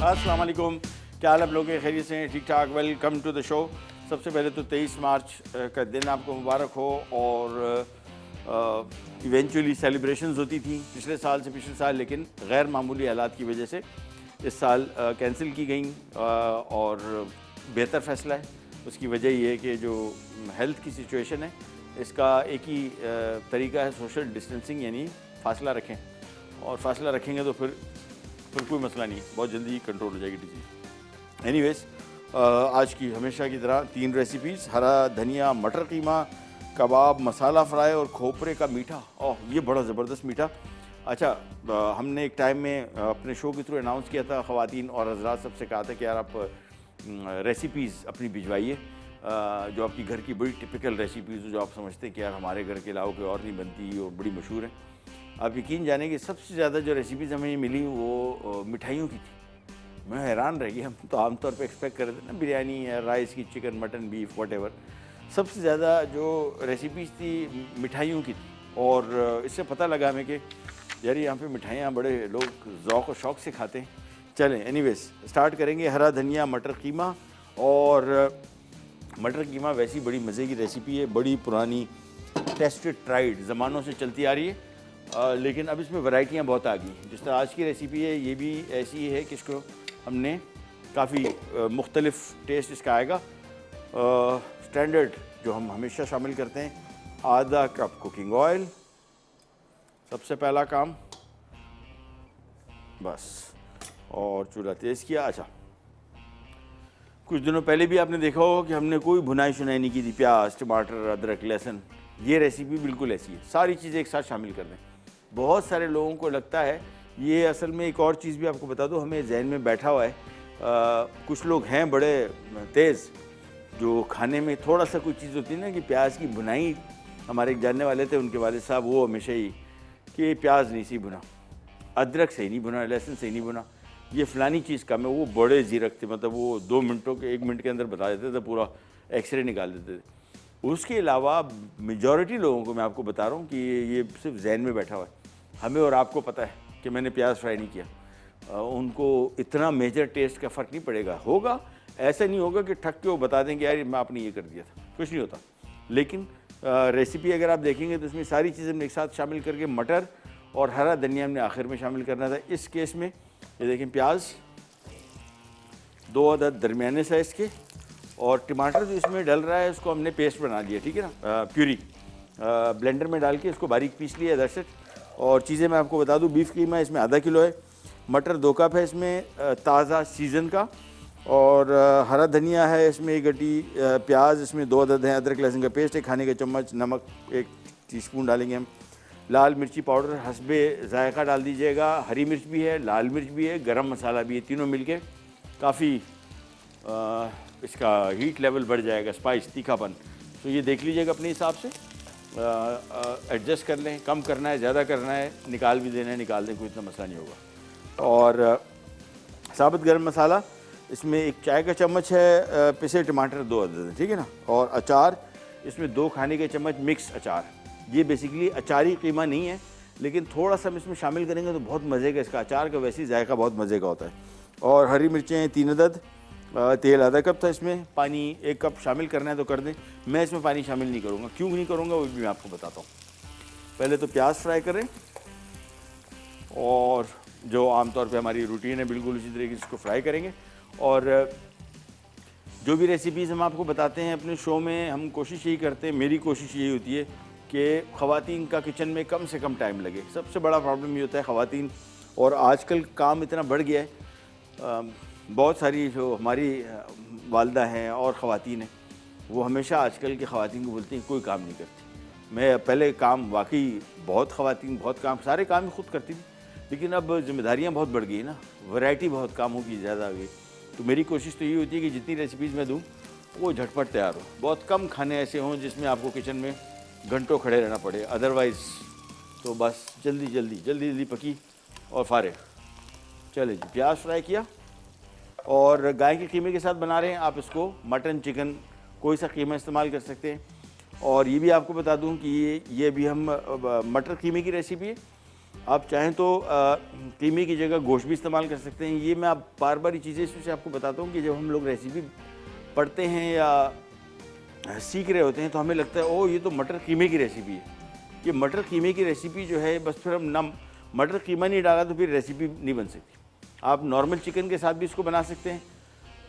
अस्सलाम वालेकुम, क्या हाल आप लोग के? खैरियत से हैं? ठीक ठाक। Welcome to the show. सबसे पहले तो 23 मार्च का दिन आपको मुबारक हो। और इवेंचुअली सेलिब्रेशंस होती थी पिछले साल, लेकिन गैर मामूली हालात की वजह से इस साल कैंसिल की गई। और बेहतर फ़ैसला है। उसकी वजह ये है कि जो हेल्थ की सिचुएशन है, इसका एक ही तरीका है सोशल डिस्टेंसिंग, यानी फ़ासला रखें। और फ़ासला रखेंगे तो फिर कोई मसला नहीं, बहुत जल्दी कंट्रोल हो जाएगी डिजीज़। एनीवेज, आज की हमेशा की तरह 3 रेसिपीज़: हरा धनिया मटर कीमा, कबाब मसाला फ्राई और खोपरे का मीठा। ओह, ये बड़ा ज़बरदस्त मीठा। अच्छा, हमने एक टाइम में अपने शो के थ्रू अनाउंस किया था, ख़वातीन और हज़रात सबसे कहा था कि यार आप रेसिपीज़ अपनी भिजवाइए, जो आपकी घर की बड़ी टिपिकल रेसिपीज़, जो आप समझते हैं कि यार हमारे घर के अलावा कोई और नहीं बनती और बड़ी मशहूर है। आप यकीन जाने कि सबसे ज़्यादा जो रेसिपीज़ हमें मिली वो मिठाइयों की थी। मैं हैरान रह गया। हम तो आमतौर पे एक्सपेक्ट कर रहे थे ना, बिरयानी या राइस की, चिकन मटन बीफ व्हाटएवर। सबसे ज़्यादा जो रेसिपीज़ थी मिठाइयों की थी। और इससे पता लगा हमें कि यार यहाँ पे मिठाइयाँ बड़े लोग ज़ौक़ और शौक़ से खाते हैं। चलें, एनीवेज स्टार्ट करेंगे। हरा धनिया मटर कीमा। और मटर कीमा वैसी बड़ी मज़े की रेसिपी है, बड़ी पुरानी, टेस्टेड ट्राइड, ज़मानों से चलती आ रही है। लेकिन अब इसमें वैरायटियाँ बहुत आ गई। जिस तरह आज की रेसिपी है, ये भी ऐसी है कि इसको हमने काफ़ी मुख्तलिफ़ टेस्ट इसका आएगा। स्टैंडर्ड जो हम हमेशा शामिल करते हैं, आधा कप कुकिंग ऑयल, सबसे पहला काम बस। और चूल्हा तेज़ किया। अच्छा, कुछ दिनों पहले भी आपने देखा होगा कि हमने कोई भुनाई शुनाई नहीं की थी। प्याज, टमाटर, अदरक, लहसुन। ये रेसिपी बिल्कुल ऐसी है, सारी चीज़ें एक साथ शामिल कर दें। बहुत सारे लोगों को लगता है ये, असल में एक और चीज़ भी आपको बता दूं, हमें जहन में बैठा हुआ है। कुछ लोग हैं बड़े तेज़, जो खाने में थोड़ा सा कोई चीज़ होती है ना, कि प्याज की भुनाई, हमारे एक जानने वाले थे, उनके वालिद साहब, वो हमेशा ही कि प्याज नहीं सी भुना, अदरक सही नहीं भुना, लहसुन सही नहीं भुना, ये फ़लानी चीज़ कम है। वो बड़े ज़ीरक थे, मतलब वो 2 मिनटों के 1 मिनट के अंदर बता देते थे, पूरा एक्सरे निकाल देते थे। उसके अलावा मेजॉरिटी लोगों को मैं आपको बता रहा हूँ कि ये सिर्फ जहन में बैठा हुआ है। हमें और आपको पता है कि मैंने प्याज फ्राई नहीं किया। उनको इतना मेजर टेस्ट का फ़र्क नहीं पड़ेगा। होगा, ऐसा नहीं होगा कि ठग के वो बता देंगे यार मैं आपने ये कर दिया था, कुछ नहीं होता। लेकिन रेसिपी अगर आप देखेंगे तो इसमें सारी चीज़ें हमने एक साथ शामिल करके, मटर और हरा धनिया हमने आखिर में शामिल करना था। इस केस में ये देखें, प्याज 2 अदद दरमियाने साइज़ के, और टमाटर जो इसमें डल रहा है उसको हमने पेस्ट बना लिया, ठीक है ना, प्यूरी ब्लेंडर में डाल के इसको बारीक पीस लिया, दैट्स इट। और चीज़ें मैं आपको बता दूं, बीफ कीमा इसमें आधा किलो है, मटर 2 कप है इसमें ताज़ा सीज़न का, और हरा धनिया है इसमें 1 गड्डी, प्याज इसमें 2 अदद हैं, अदरक लहसुन का पेस्ट 1 खाने का चम्मच, नमक 1 टीस्पून डालेंगे हम, लाल मिर्ची पाउडर हस्बे ज़ायक़ा डाल दीजिएगा, हरी मिर्च भी है, लाल मिर्च भी है, गरम मसाला भी है, तीनों मिलके काफ़ी इसका हीट लेवल बढ़ जाएगा, स्पाइस, तीखापन। तो ये देख लीजिएगा अपने हिसाब से, एडजस्ट कर लें, कम करना है, ज़्यादा करना है, निकाल भी देना है, निकाल दें, कोई इतना मसला नहीं होगा। और साबुत गरम मसाला इसमें 1 चाय का चम्मच है, पिसे टमाटर 2 अदद, ठीक है ना। और अचार इसमें 2 खाने के चम्मच मिक्स अचार। ये बेसिकली अचारी कीमा नहीं है, लेकिन थोड़ा सा हम इसमें शामिल करेंगे तो बहुत मज़े का, इसका अचार का वैसे ही जायका बहुत मज़े का होता है। और हरी मिर्चें 3 अदद, तेल आधा कप था इसमें, पानी 1 कप शामिल करना है तो कर दें। मैं इसमें पानी शामिल नहीं करूँगा, क्यों नहीं करूँगा वो भी मैं आपको बताता हूँ। पहले तो प्याज फ्राई करें, और जो आमतौर पे हमारी रूटीन है बिल्कुल उसी तरीके से इसको फ्राई करेंगे। और जो भी रेसिपीज़ हम आपको बताते हैं अपने शो में, हम कोशिश यही करते हैं, मेरी कोशिश यही होती है कि ख़वातीन का किचन में कम से कम टाइम लगे। सबसे बड़ा प्रॉब्लम ये होता है ख़वातीन, और आजकल काम इतना बढ़ गया है, बहुत सारी जो हमारी वालदा हैं और ख़वातीन हैं, वो हमेशा आजकल की ख़वातीन को बोलती हैं कोई काम नहीं करती। मैं पहले काम वाकई बहुत ख़वातीन बहुत काम, सारे काम ही खुद करती थी, लेकिन अब ज़िम्मेदारियाँ बहुत बढ़ गई ना, वैरायटी बहुत कामों की ज़्यादा आ गई। तो मेरी कोशिश तो ये होती है कि जितनी रेसिपीज़ मैं दूँ वो झटपट तैयार हो, बहुत कम खाने ऐसे हों जिसमें आपको किचन में घंटों खड़े रहना पड़े। अदरवाइज़ तो बस जल्दी जल्दी पकी और फारिग। चले जी, प्याज फ्राई किया, और गाय के कीमे के साथ बना रहे हैं आप इसको, मटन चिकन कोई सा कीमा इस्तेमाल कर सकते हैं। और ये भी आपको बता दूं कि ये भी हम मटर कीमे की रेसिपी है, आप चाहें तो कीमे की जगह गोश्त भी इस्तेमाल कर सकते हैं। ये मैं आप बार बार ये चीज़ें इसमें से आपको बताता हूँ कि जब हम लोग रेसिपी पढ़ते हैं या सीख रहे होते हैं तो हमें लगता है ओ ये तो मटर कीमे की रेसिपी है। ये मटर कीमे की रेसिपी जो है बस फिर हम ना मटर कीमा नहीं डाला तो फिर रेसिपी नहीं बन सकती। आप नॉर्मल चिकन के साथ भी इसको बना सकते हैं,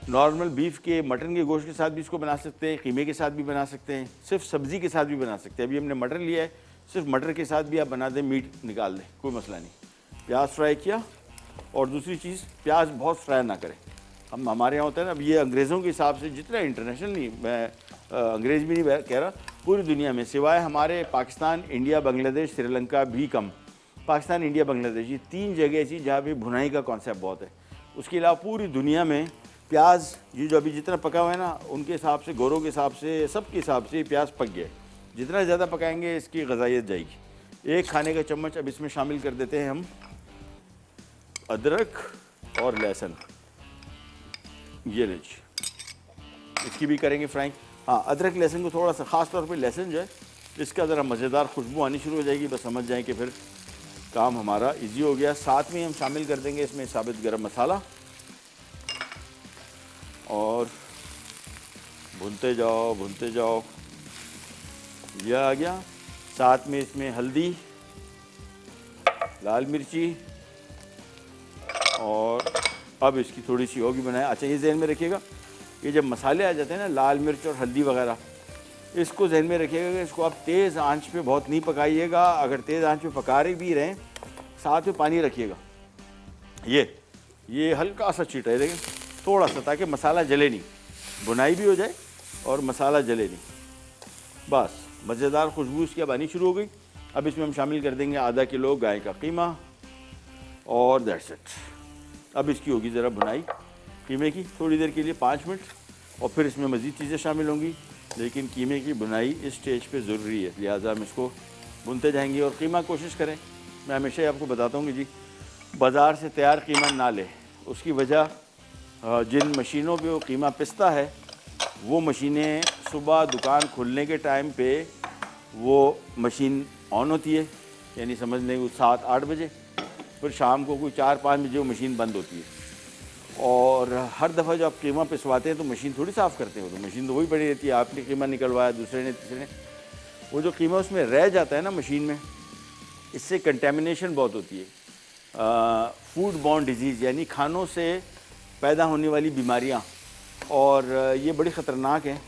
नॉर्मल बीफ के मटन के गोश्त के साथ भी इसको बना सकते हैं, कीमे के साथ भी बना सकते हैं, सिर्फ सब्ज़ी के साथ भी बना सकते हैं। अभी हमने मटर लिया है, सिर्फ मटर के साथ भी आप बना दें, मीट निकाल दें, कोई मसला नहीं। प्याज फ्राई किया, और दूसरी चीज़ प्याज बहुत फ्राई ना करें। हम हमारे यहाँ होता है ना, अब ये अंग्रेज़ों के हिसाब से जितना इंटरनेशनल नहीं, मैं अंग्रेज़ भी नहीं कह रहा, पूरी दुनिया में सिवाय हमारे पाकिस्तान, इंडिया, बांग्लादेश, श्रीलंका भी कम, पाकिस्तान, इंडिया, बांग्लादेश ये 3 जगह ऐसी जहाँ पे भुनाई का कॉन्सेप्ट बहुत है। उसके अलावा पूरी दुनिया में प्याज ये जो अभी जितना पका हुआ है ना, उनके हिसाब से, गोरों के हिसाब से, सबके हिसाब से प्याज पक गया है। जितना ज़्यादा पकाएंगे इसकी ग़िज़ाइयत जाएगी। 1 खाने का चम्मच अब इसमें शामिल कर देते हैं हम अदरक और लहसुन। ये लीजिए, इसकी भी करेंगे फ्राई। हाँ, अदरक लहसुन को थोड़ा सा, ख़ास तौर पे लहसुन जो है इसका ज़रा मज़ेदार खुशबू आनी शुरू हो जाएगी, बस समझ जाएं कि फिर काम हमारा इजी हो गया। साथ में हम शामिल कर देंगे इसमें साबित गरम मसाला, और भूनते जाओ भूनते जाओ, यह आ गया। साथ में इसमें हल्दी, लाल मिर्ची, और अब इसकी थोड़ी सी होगी बनाए। अच्छा, ये जहन में रखिएगा, ये जब मसाले आ जाते हैं ना, लाल मिर्च और हल्दी वगैरह, इसको जहन में रखिएगा कि इसको आप तेज़ आंच पे बहुत नहीं पकाइएगा। अगर तेज़ आंच पे पका रहे भी रहें, साथ में पानी रखिएगा। ये हल्का सा छीटा, देखें थोड़ा सा, ताकि मसाला जले नहीं, बुनाई भी हो जाए और मसाला जले नहीं। बस मज़ेदार खुशबू इसकी अब आनी शुरू हो गई। अब इसमें हम शामिल कर देंगे आधा किलो गाय का कीमा, और दैट्स इट। अब इसकी होगी ज़रा बुनाई कीमे की थोड़ी देर के लिए, 5 मिनट, और फिर इसमें मज़ीद चीज़ें शामिल होंगी। लेकिन कीमे की बुनाई इस स्टेज पे ज़रूरी है, लिहाजा हम इसको भुनते जाएंगे। और कीमा कोशिश करें, मैं हमेशा ही आपको बताता हूँ कि जी बाज़ार से तैयार कीमा ना लें। उसकी वजह जिन मशीनों पे वो कीमा पिसता है, वो मशीनें सुबह दुकान खुलने के टाइम पे वो मशीन ऑन होती है, यानी समझ लें 7-8 बजे, फिर शाम को कोई 4-5 बजे वो मशीन बंद होती है। और हर दफ़ा जब आप कीमा पिसवाते हैं तो मशीन थोड़ी साफ़ करते हो, तो मशीन तो वही पड़ी रहती है। आपने कीमा निकलवाया, दूसरे ने, तीसरे ने, वो जो कीमा उसमें रह जाता है ना मशीन में, इससे कंटेमिनेशन बहुत होती है। फूड बॉर्न डिजीज़, यानी खानों से पैदा होने वाली बीमारियां, और ये बड़ी ख़तरनाक हैं।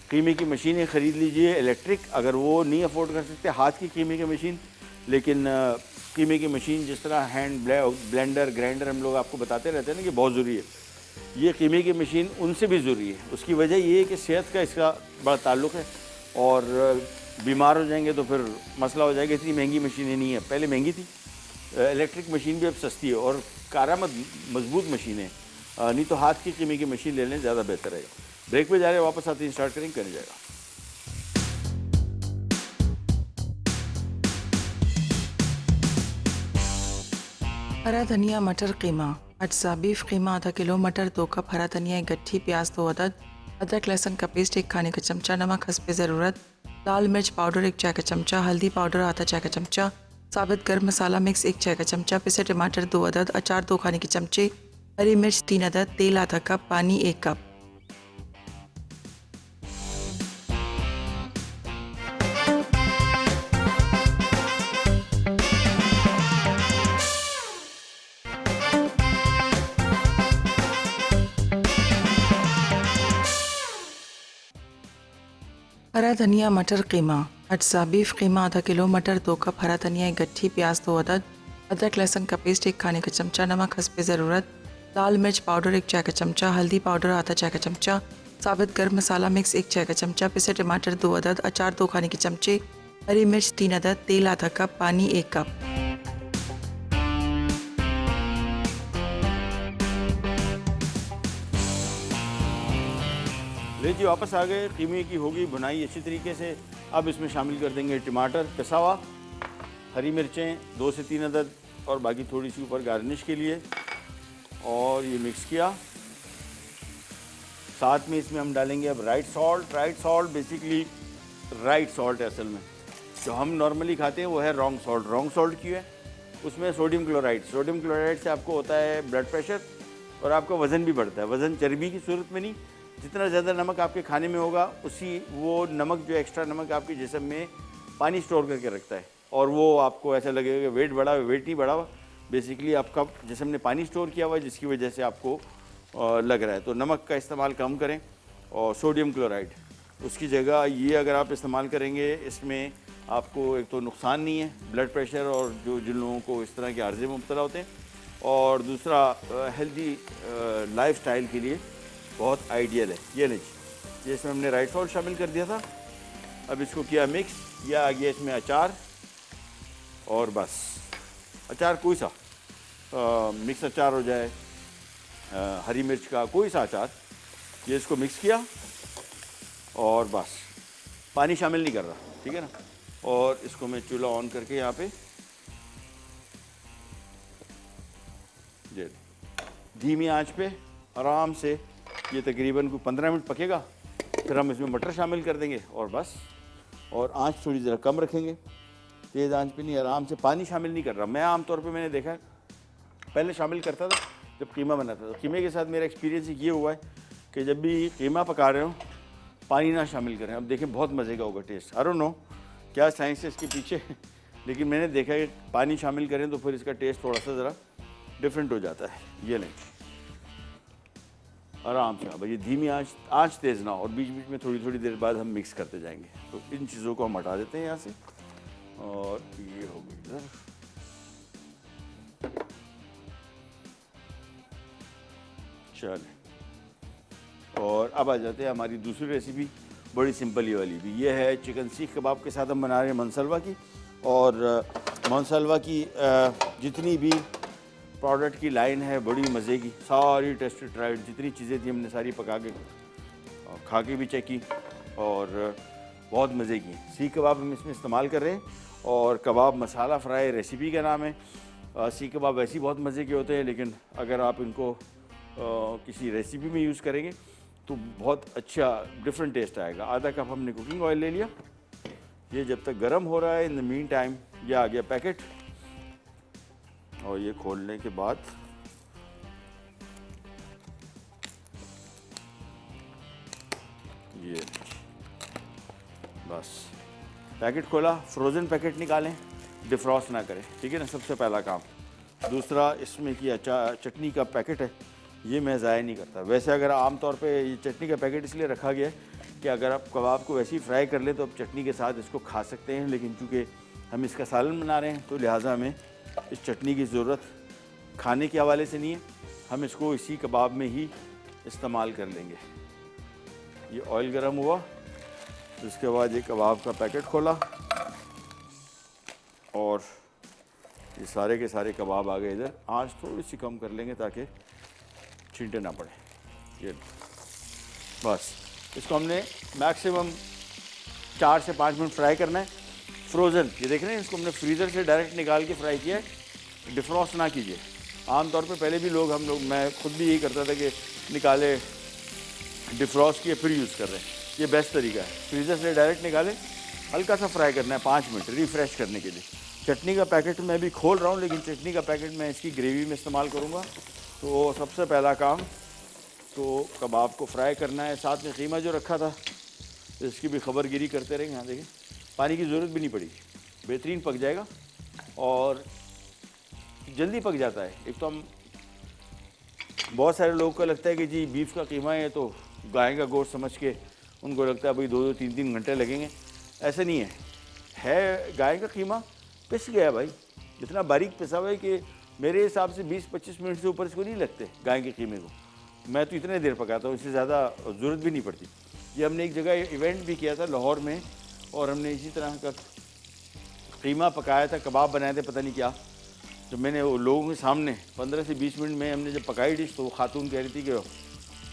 कीमे की मशीनें ख़रीद लीजिए इलेक्ट्रिक, अगर वो नहीं अफोर्ड कर सकते हाथ की कीमे की मशीन, लेकिन कीमे की मशीन जिस तरह हैंड ब्लेंडर, ग्राइंडर हम लोग आपको बताते रहते हैं ना कि बहुत ज़रूरी है, ये कीमे की मशीन उनसे भी ज़रूरी है। उसकी वजह ये है कि सेहत का इसका बड़ा ताल्लुक़ है, और बीमार हो जाएंगे तो फिर मसला हो जाएगा। इतनी महंगी मशीनें नहीं है, पहले महंगी थी, इलेक्ट्रिक मशीन भी अब सस्ती है, और कारामद मजबूत मशीनें, नहीं तो हाथ की कीमे की मशीन ले लें, ज़्यादा बेहतर रहेगा। ब्रेक पे जा रहे हैं, वापस आते ही स्टार्ट करेंगे, कर जाएगा। हरा धनिया मटर कीमा। अज्जा बीफ कीमा आधा किलो, मटर 2 कप, हरा धनिया 1 गट्ठी, प्याज 2 अदद, अदरक लहसुन का पेस्ट 1 खाने का चमचा, नमक हस्बे ज़रूरत, लाल मिर्च पाउडर 1 चाय का चमचा, हल्दी पाउडर आधा चाय का चमचा, साबित गर्म मसाला मिक्स 1 चाय का चमचा, पिसे टमाटर 2 अदद, अचार 2 खाने के चमचे, हरी मिर्च 3 अदद, तेल आधा कप, पानी 1 कप। हरा धनिया मटर कीमा। अज्जा बीफ कीमा आधा किलो, मटर 2 कप, हरा धनिया 1 गट्ठी, प्याज 2 अदद, अदरक लहसुन का पेस्ट 1 खाने का चमचा, नमक हस्बे ज़रूरत, लाल मिर्च पाउडर 1 चाय का चमचा, हल्दी पाउडर आधा चाय का चमचा, साबित गर्म मसाला मिक्स 1 चाय का चमचा, पिसे टमाटर 2 अदद, अचार 2 खाने के चमचे, हरी मिर्च 3 अदद, तेल आधा कप, पानी 1 कप। लीजिए, वापस आ गए। कीमे की होगी बुनाई अच्छी तरीके से। अब इसमें शामिल कर देंगे टमाटर पिसा हुआ, हरी मिर्चें 2 से 3 अदद, और बाकी थोड़ी सी ऊपर गार्निश के लिए, और ये मिक्स किया। साथ में इसमें हम डालेंगे अब right salt. Right salt basically right salt है, असल में जो हम नॉर्मली खाते हैं वो है रॉन्ग सॉल्ट। रॉन्ग सॉल्ट क्यों है? उसमें सोडियम क्लोराइड से आपको होता है ब्लड प्रेशर और आपका वज़न भी बढ़ता है। वज़न चर्बी की सूरत में नहीं, जितना ज़्यादा नमक आपके खाने में होगा उसी वो नमक जो एक्स्ट्रा नमक आपके जिस्म में पानी स्टोर करके रखता है और वो आपको ऐसा लगेगा कि वेट बढ़ा हुआ, वेट नहीं बढ़ा हुआ, बेसिकली आपका जिस्म ने पानी स्टोर किया हुआ है जिसकी वजह से आपको लग रहा है। तो नमक का इस्तेमाल कम करें और सोडियम क्लोराइड उसकी जगह ये अगर आप इस्तेमाल करेंगे, इसमें आपको एक तो नुकसान नहीं है ब्लड प्रेशर और जो जिन लोगों को इस तरह के आर्जे में मुब्तला होते हैं, और दूसरा हेल्दी लाइफस्टाइल के लिए बहुत आइडियल है। ये लीजिए, ये इसमें हमने राइस सॉल्ट शामिल कर दिया था, अब इसको किया मिक्स, या आ गया इसमें अचार, और बस अचार कोई सा मिक्स अचार हो जाए, हरी मिर्च का कोई सा अचार, ये इसको मिक्स किया और बस पानी शामिल नहीं कर रहा, ठीक है ना। और इसको मैं चूल्हा ऑन करके यहाँ पे ये धीमी आंच पे आराम से ये तकरीबन कोई 15 मिनट पकेगा, फिर हम इसमें मटर शामिल कर देंगे और बस, और आंच थोड़ी ज़रा कम रखेंगे, तेज़ आंच पे नहीं, आराम से। पानी शामिल नहीं कर रहा मैं, आमतौर पे मैंने देखा है पहले शामिल करता था जब कीमा बनाता था। कीमे के साथ मेरा एक्सपीरियंस ये हुआ है कि जब भी कीमा पका रहे हो पानी ना शामिल करें। अब देखें बहुत मज़े का होगा टेस्ट, आई डोंट नो क्या साइंस है इसके पीछे लेकिन मैंने देखा है कि पानी शामिल करें तो फिर इसका टेस्ट थोड़ा सा ज़रा डिफरेंट हो जाता है। ये नहीं, आराम से, अब ये धीमी आंच तेज़ ना, और बीच बीच में थोड़ी थोड़ी देर बाद हम मिक्स करते जाएंगे। तो इन चीज़ों को हम हटा देते हैं यहाँ से, और ये हो गई इधर। चलें, और अब आ जाते हैं हमारी दूसरी रेसिपी, बड़ी सिंपल ये वाली भी। ये है चिकन सीख कबाब के साथ हम बना रहे हैं मनसलवा की, और मनसलवा की जितनी भी प्रोडक्ट की लाइन है बड़ी मज़े की, सारी टेस्टेड ट्राइड, जितनी चीज़ें थी हमने सारी पका के खा के भी चेक की और बहुत मज़े की। सीख कबाब हम इसमें इस्तेमाल कर रहे हैं, और कबाब मसाला फ्राई रेसिपी का नाम है। सीख कबाब वैसे ही बहुत मज़े के होते हैं, लेकिन अगर आप इनको किसी रेसिपी में यूज़ करेंगे तो बहुत अच्छा डिफरेंट टेस्ट आएगा। आधा कप हमने कुकिंग ऑयल ले लिया, ये जब तक गर्म हो रहा है, इन द मीन टाइम ये आ गया पैकेट, और ये खोलने के बाद ये बस पैकेट खोला, फ्रोज़न पैकेट निकालें, डिफ्रॉस्ट ना करें, ठीक है ना, सबसे पहला काम। दूसरा, इसमें कि चटनी का पैकेट है, ये मैं ज़ाया नहीं करता। वैसे अगर आम तौर पे ये चटनी का पैकेट इसलिए रखा गया है कि अगर आप कबाब को वैसे ही फ्राई कर लें तो आप चटनी के साथ इसको खा सकते हैं, लेकिन चूँकि हम इसका सालन बना रहे हैं तो लिहाजा हमें इस चटनी की ज़रूरत खाने के हवाले से नहीं है, हम इसको इसी कबाब में ही इस्तेमाल कर लेंगे। ये ऑयल गर्म हुआ, उसके बाद ये कबाब का पैकेट खोला, और ये सारे के सारे कबाब आ गए इधर। आंच थोड़ी सी कम कर लेंगे ताकि छींटे ना पड़े। ये बस इसको हमने मैक्सिमम 4 से 5 मिनट फ्राई करना है। फ्रोज़न, ये देख रहे हैं, इसको हमने फ्रीज़र से डायरेक्ट निकाल के फ्राई किया है, डिफ्रॉस्ट ना कीजिए। आमतौर पे पहले भी मैं खुद भी यही करता था कि निकाले डिफ्रॉस्ट किए फिर यूज़ कर रहे हैं, ये बेस्ट तरीका है। फ्रीज़र से डायरेक्ट निकालें, हल्का सा फ्राई करना है 5 मिनट रिफ़्रेश करने के लिए। चटनी का पैकेट मैं भी खोल रहा हूँ, लेकिन चटनी का पैकेट मैं इसकी ग्रेवी में इस्तेमाल करूँगा। तो सबसे पहला काम तो कबाब को फ्राई करना है, साथ में कीमा जो रखा था इसकी भी खबरगिरी करते रहेंगे। यहाँ देखिए, पानी की ज़रूरत भी नहीं पड़ी, बेहतरीन पक जाएगा और जल्दी पक जाता है। एक तो हम बहुत सारे लोगों को लगता है कि जी बीफ का कीमा है तो गाय का गोश्त समझ के उनको लगता है भाई 2-2, 3-3 घंटे लगेंगे। ऐसे नहीं है गाय का कीमा पिस गया भाई, इतना बारीक पिसा हुआ है कि मेरे हिसाब से 20-25 मिनट से ऊपर इसको नहीं लगते गाय के कीमे को। मैं तो इतने देर पकाता हूँ, इससे ज़्यादा ज़रूरत भी नहीं पड़ती। ये हमने एक जगह इवेंट भी किया था लाहौर में, और हमने इसी तरह का कीमा पकाया था, कबाब बनाए थे, पता नहीं क्या। तो मैंने वो लोगों के सामने 15 से 20 मिनट में हमने जब पकाई डिश, तो वो खातून कह रही थी कि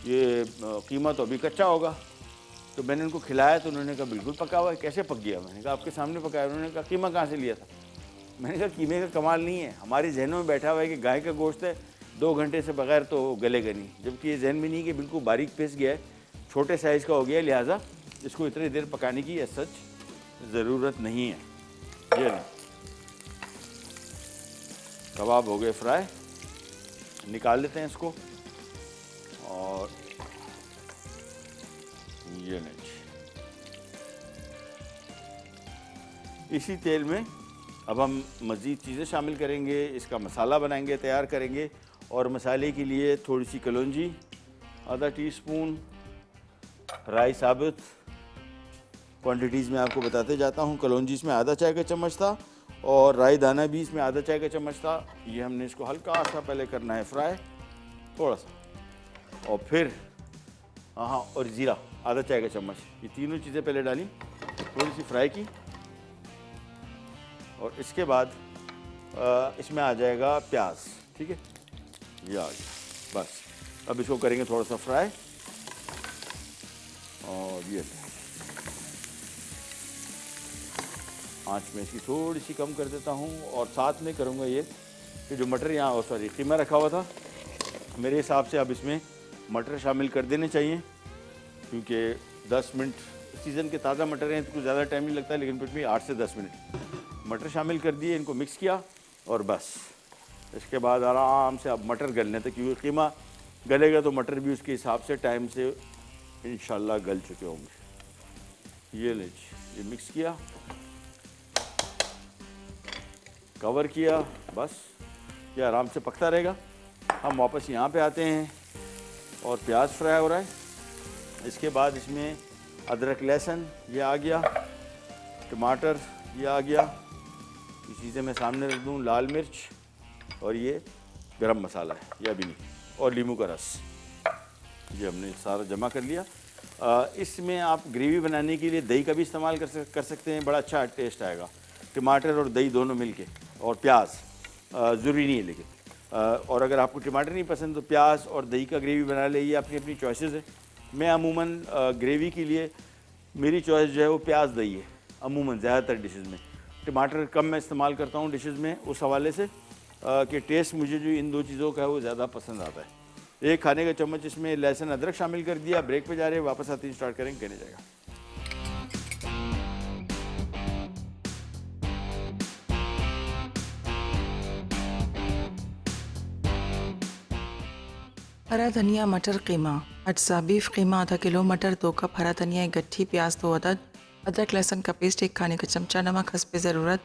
ये कीमा तो अभी कच्चा होगा। तो मैंने उनको खिलाया तो उन्होंने कहा बिल्कुल पका हुआ है। कैसे पक गया? मैंने कहा आपके सामने पकाया। उन्होंने कहा कीमा कहाँ से लिया था? मैंने कहा कीमे का कमाल नहीं है, हमारे जहनों में बैठा हुआ है कि गाय का गोश्त है 2 घंटे से बगैर तो गलेगा नहीं, जबकि ये जहन में नहीं कि बिल्कुल बारीक पिस गया है, छोटे साइज़ का हो गया है, लिहाजा इसको इतनी देर पकाने की सच ज़रूरत नहीं है। ये नहीं, कबाब हो गए फ्राई, निकाल लेते हैं इसको। और ये नहीं, इसी तेल में अब हम मज़ीद चीज़ें शामिल करेंगे, इसका मसाला बनाएंगे, तैयार करेंगे। और मसाले के लिए थोड़ी सी कलौंजी, आधा टीस्पून राई साबुत, क्वांटिटीज़ में आपको बताते जाता हूँ। कलौंजी इसमें आधा चाय का चम्मच था और राई दाना भी इसमें आधा चाय का चम्मच था। ये हमने इसको हल्का सा पहले करना है फ्राई, थोड़ा सा। और फिर हाँ, और ज़ीरा आधा चाय का चम्मच, ये तीनों चीज़ें पहले डाली, थोड़ी सी फ्राई की। और इसके बाद इसमें आ जाएगा प्याज, ठीक है, ये आ गया। बस अब इसको करेंगे थोड़ा सा फ्राई। और ये आंच में इसकी थोड़ी सी कम कर देता हूँ। और साथ में करूँगा ये कि जो मटर यहाँ सॉरी कीमा रखा हुआ था, मेरे हिसाब से अब इसमें मटर शामिल कर देने चाहिए, क्योंकि 10 मिनट सीज़न के ताज़ा मटर हैं तो कुछ ज़्यादा टाइम नहीं लगता है, लेकिन फिर भी 8 से 10 मिनट मटर शामिल कर दिए, इनको मिक्स किया। और बस इसके बाद आराम से अब मटर गलने तक, क्योंकि कीमा गलेगा तो मटर भी उसके हिसाब से टाइम से इंशाल्लाह गल चुके होंगे। ये लीजिए, ये मिक्स किया, कवर किया, बस ये आराम से पकता रहेगा। हम वापस यहाँ पे आते हैं और प्याज फ्राई हो रहा है। इसके बाद इसमें अदरक लहसुन ये आ गया, टमाटर ये आ गया, ये चीज़ें मैं सामने रख दूँ, लाल मिर्च, और ये गरम मसाला है, ये अभी नहीं, और नींबू का रस, ये हमने सारा जमा कर लिया। इसमें आप ग्रेवी बनाने के लिए दही का भी इस्तेमाल कर सकते हैं, बड़ा अच्छा टेस्ट आएगा। टमाटर और दही दोनों मिलके, और प्याज ज़रूरी नहीं है लेकिन। और अगर आपको टमाटर नहीं पसंद तो प्याज और दही का ग्रेवी बना ले, ये अपनी अपनी चॉइसेस है। मैं अमूमन ग्रेवी के लिए मेरी चॉइस जो है वो प्याज दही है अमूमन ज़्यादातर डिशेस में। टमाटर कम मैं इस्तेमाल करता हूँ डिशेस में, उस हवाले से कि टेस्ट मुझे जो इन दो चीज़ों का है वो ज़्यादा पसंद आता है। एक खाने का चम्मच इसमें लहसुन अदरक शामिल कर दिया। ब्रेक पे जा रहे हैं, वापस आते ही स्टार्ट करेंगे, कहने जाएगा। हरा धनिया मटर कीमा अज्जा, बीफ कीमा आधा किलो, मटर 2 कप, हरा धनिया 1 गट्ठी, प्याज 2 अदद, अदरक लहसुन का पेस्ट 1 खाने का चमचा, नमक हस्ब ज़रूरत,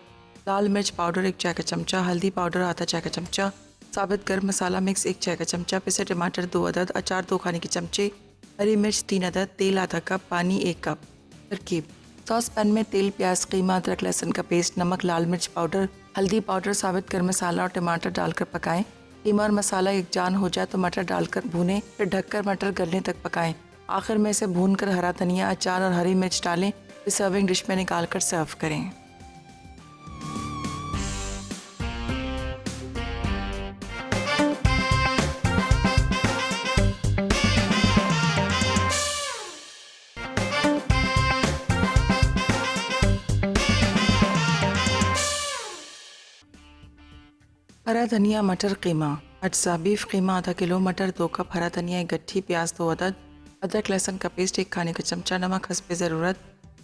लाल मिर्च पाउडर 1 चाय का चमचा, हल्दी पाउडर आधा चाय का चमचा, साबित गर्म मसाला मिक्स 1 चाय का चमचा, पिसे टमाटर 2 अदद, अचार 2 खाने के चमचे, हरी मिर्च 3 अदद, तेल आधा कप, पानी 1 कप। तरकीब: सॉस पैन में तेल, प्याज, कीमा, अदरक लहसुन का पेस्ट, नमक, लाल मिर्च पाउडर, हल्दी पाउडर, साबित गर्म मसाला और टमाटर डालकर पकाएं। कीमा और मसाला एकजान हो जाए तो मटर डालकर भूनें, फिर ढककर मटर गलने तक पकाएं। आखिर में इसे भूनकर हरा धनिया, अचार और हरी मिर्च डालें, फिर सर्विंग डिश में निकालकर सर्व करें। हरा धनिया मटर कीमा अज्जा, बीफ कीमा आधा किलो, मटर 2 कप, हरा धनिया 1 गट्ठी, प्याज 2 अदद, अदरक लहसुन का पेस्ट 1 खाने का चमचा, नमक हस्ब ज़रूरत,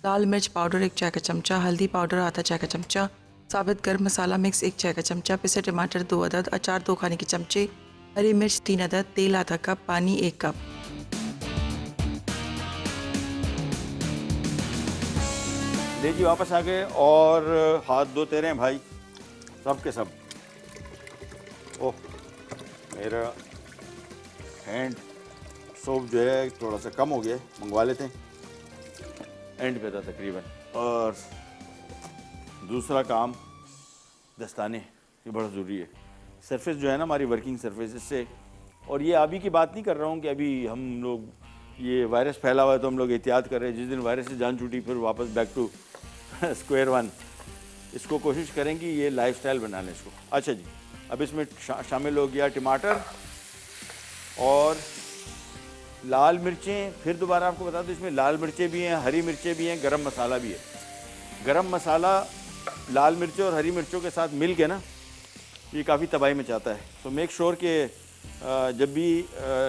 लाल मिर्च पाउडर 1 चाय का चमचा, हल्दी पाउडर आधा चाय का चमचा, साबित गर्म मसाला मिक्स 1 चाय का चमचा, पिसे टमाटर 2 अदद, अचार 2 खाने के चमचे, हरी मिर्च 3 अदद, तेल आधा कप, पानी 1 कप। ले जी, वापस आ गए और हाथ धोते रहे भाई, सब के सब। ओह, मेरा हैंड सोप जो है थोड़ा सा कम हो गया, मंगवा लेते हैं, एंड पे था तकरीबन। और दूसरा काम दस्ताने, ये बड़ा ज़रूरी है। सरफेस जो है ना हमारी वर्किंग सरफेस, इससे, और ये अभी की बात नहीं कर रहा हूँ कि अभी हम लोग ये वायरस फैला हुआ है तो हम लोग एहतियात कर रहे हैं, जिस दिन वायरस से जान छूटी फिर वापस बैक टू स्क्वायर वन। इसको कोशिश करें कि ये लाइफस्टाइल बना लें इसको। अच्छा जी, अब इसमें शामिल हो गया टमाटर और लाल मिर्चें। फिर दोबारा आपको बता दूं, इसमें लाल मिर्चें भी हैं, हरी मिर्चें भी हैं, गरम मसाला भी है। गरम मसाला लाल मिर्चों और हरी मिर्चों के साथ मिल के ना ये काफ़ी तबाही मचाता है। तो मेक श्योर कि जब भी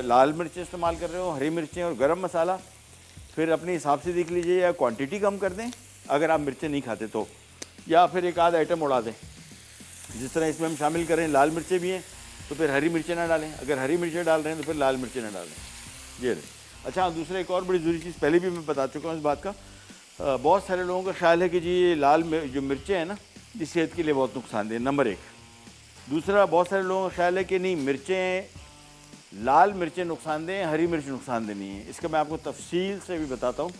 लाल मिर्चें इस्तेमाल कर रहे हो, हरी मिर्चें और गरम मसाला, फिर अपने हिसाब से देख लीजिए, या क्वांटिटी कम कर दें अगर आप मिर्चें नहीं खाते तो, या फिर एक आध आइटम उड़ा दें। जिस तरह इसमें हम शामिल करें लाल मिर्चें भी हैं तो फिर हरी मिर्चें ना डालें, अगर हरी मिर्चें डाल रहे हैं तो फिर लाल मिर्चें ना डालें। ये रहे। अच्छा, दूसरा एक और बड़ी ज़रूरी चीज़ पहले भी मैं बता चुका हूँ इस बात का। बहुत सारे लोगों का ख्याल है कि जी ये जो मिर्चें हैं ना, ये सेहत के लिए बहुत नुकसानदेह, नंबर एक। दूसरा, बहुत सारे लोगों का ख्याल है कि नहीं, लाल मिर्चें नुकसानदेह, हरी मिर्च नुकसानदेह नहीं है। इसका मैं आपको तफसील से भी बताता हूँ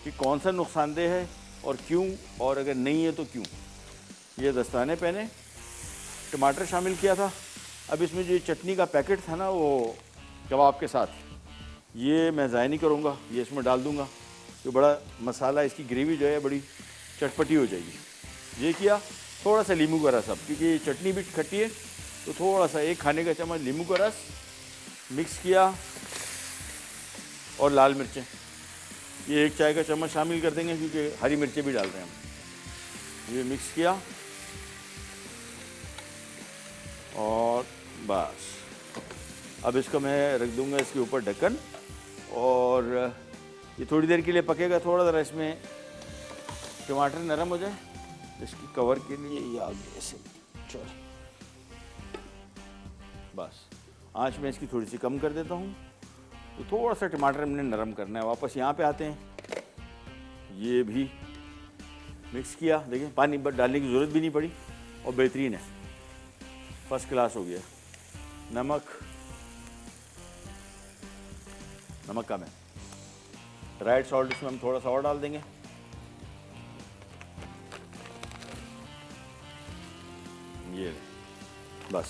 कि कौन सा नुकसानदेह है और क्यों, और अगर नहीं है तो क्यों। ये दस्ताने पहने, टमाटर शामिल किया था। अब इसमें जो चटनी का पैकेट था ना, वो कबाब के साथ, ये मैं ज़ाया नहीं करूँगा, ये इसमें डाल दूँगा। तो बड़ा मसाला, इसकी ग्रेवी जो है बड़ी चटपटी हो जाएगी। ये किया, थोड़ा सा नींबू का रस, अब क्योंकि चटनी भी खट्टी है तो थोड़ा सा 1 खाने का चम्मच नींबू का रस मिक्स किया, और लाल मिर्चें ये 1 चाय का चम्मच शामिल कर देंगे क्योंकि हरी मिर्चें भी डाल रहे हैं हम। ये मिक्स किया और बस अब इसको मैं रख दूंगा इसके ऊपर ढक्कन, और ये थोड़ी देर के लिए पकेगा। थोड़ा ज़रा इसमें टमाटर नरम हो जाए, इसकी कवर के लिए ये आगे ऐसे। चल बस आंच में इसकी थोड़ी सी कम कर देता हूँ। तो थोड़ा सा टमाटर हमने नरम करना है। वापस यहाँ पे आते हैं, ये भी मिक्स किया। देखिए, पानी डालने की ज़रूरत भी नहीं पड़ी और बेहतरीन है, फर्स्ट क्लास हो गया। नमक कम है, राइट सॉल्ट इसमें हम थोड़ा सा और डाल देंगे। ये बस,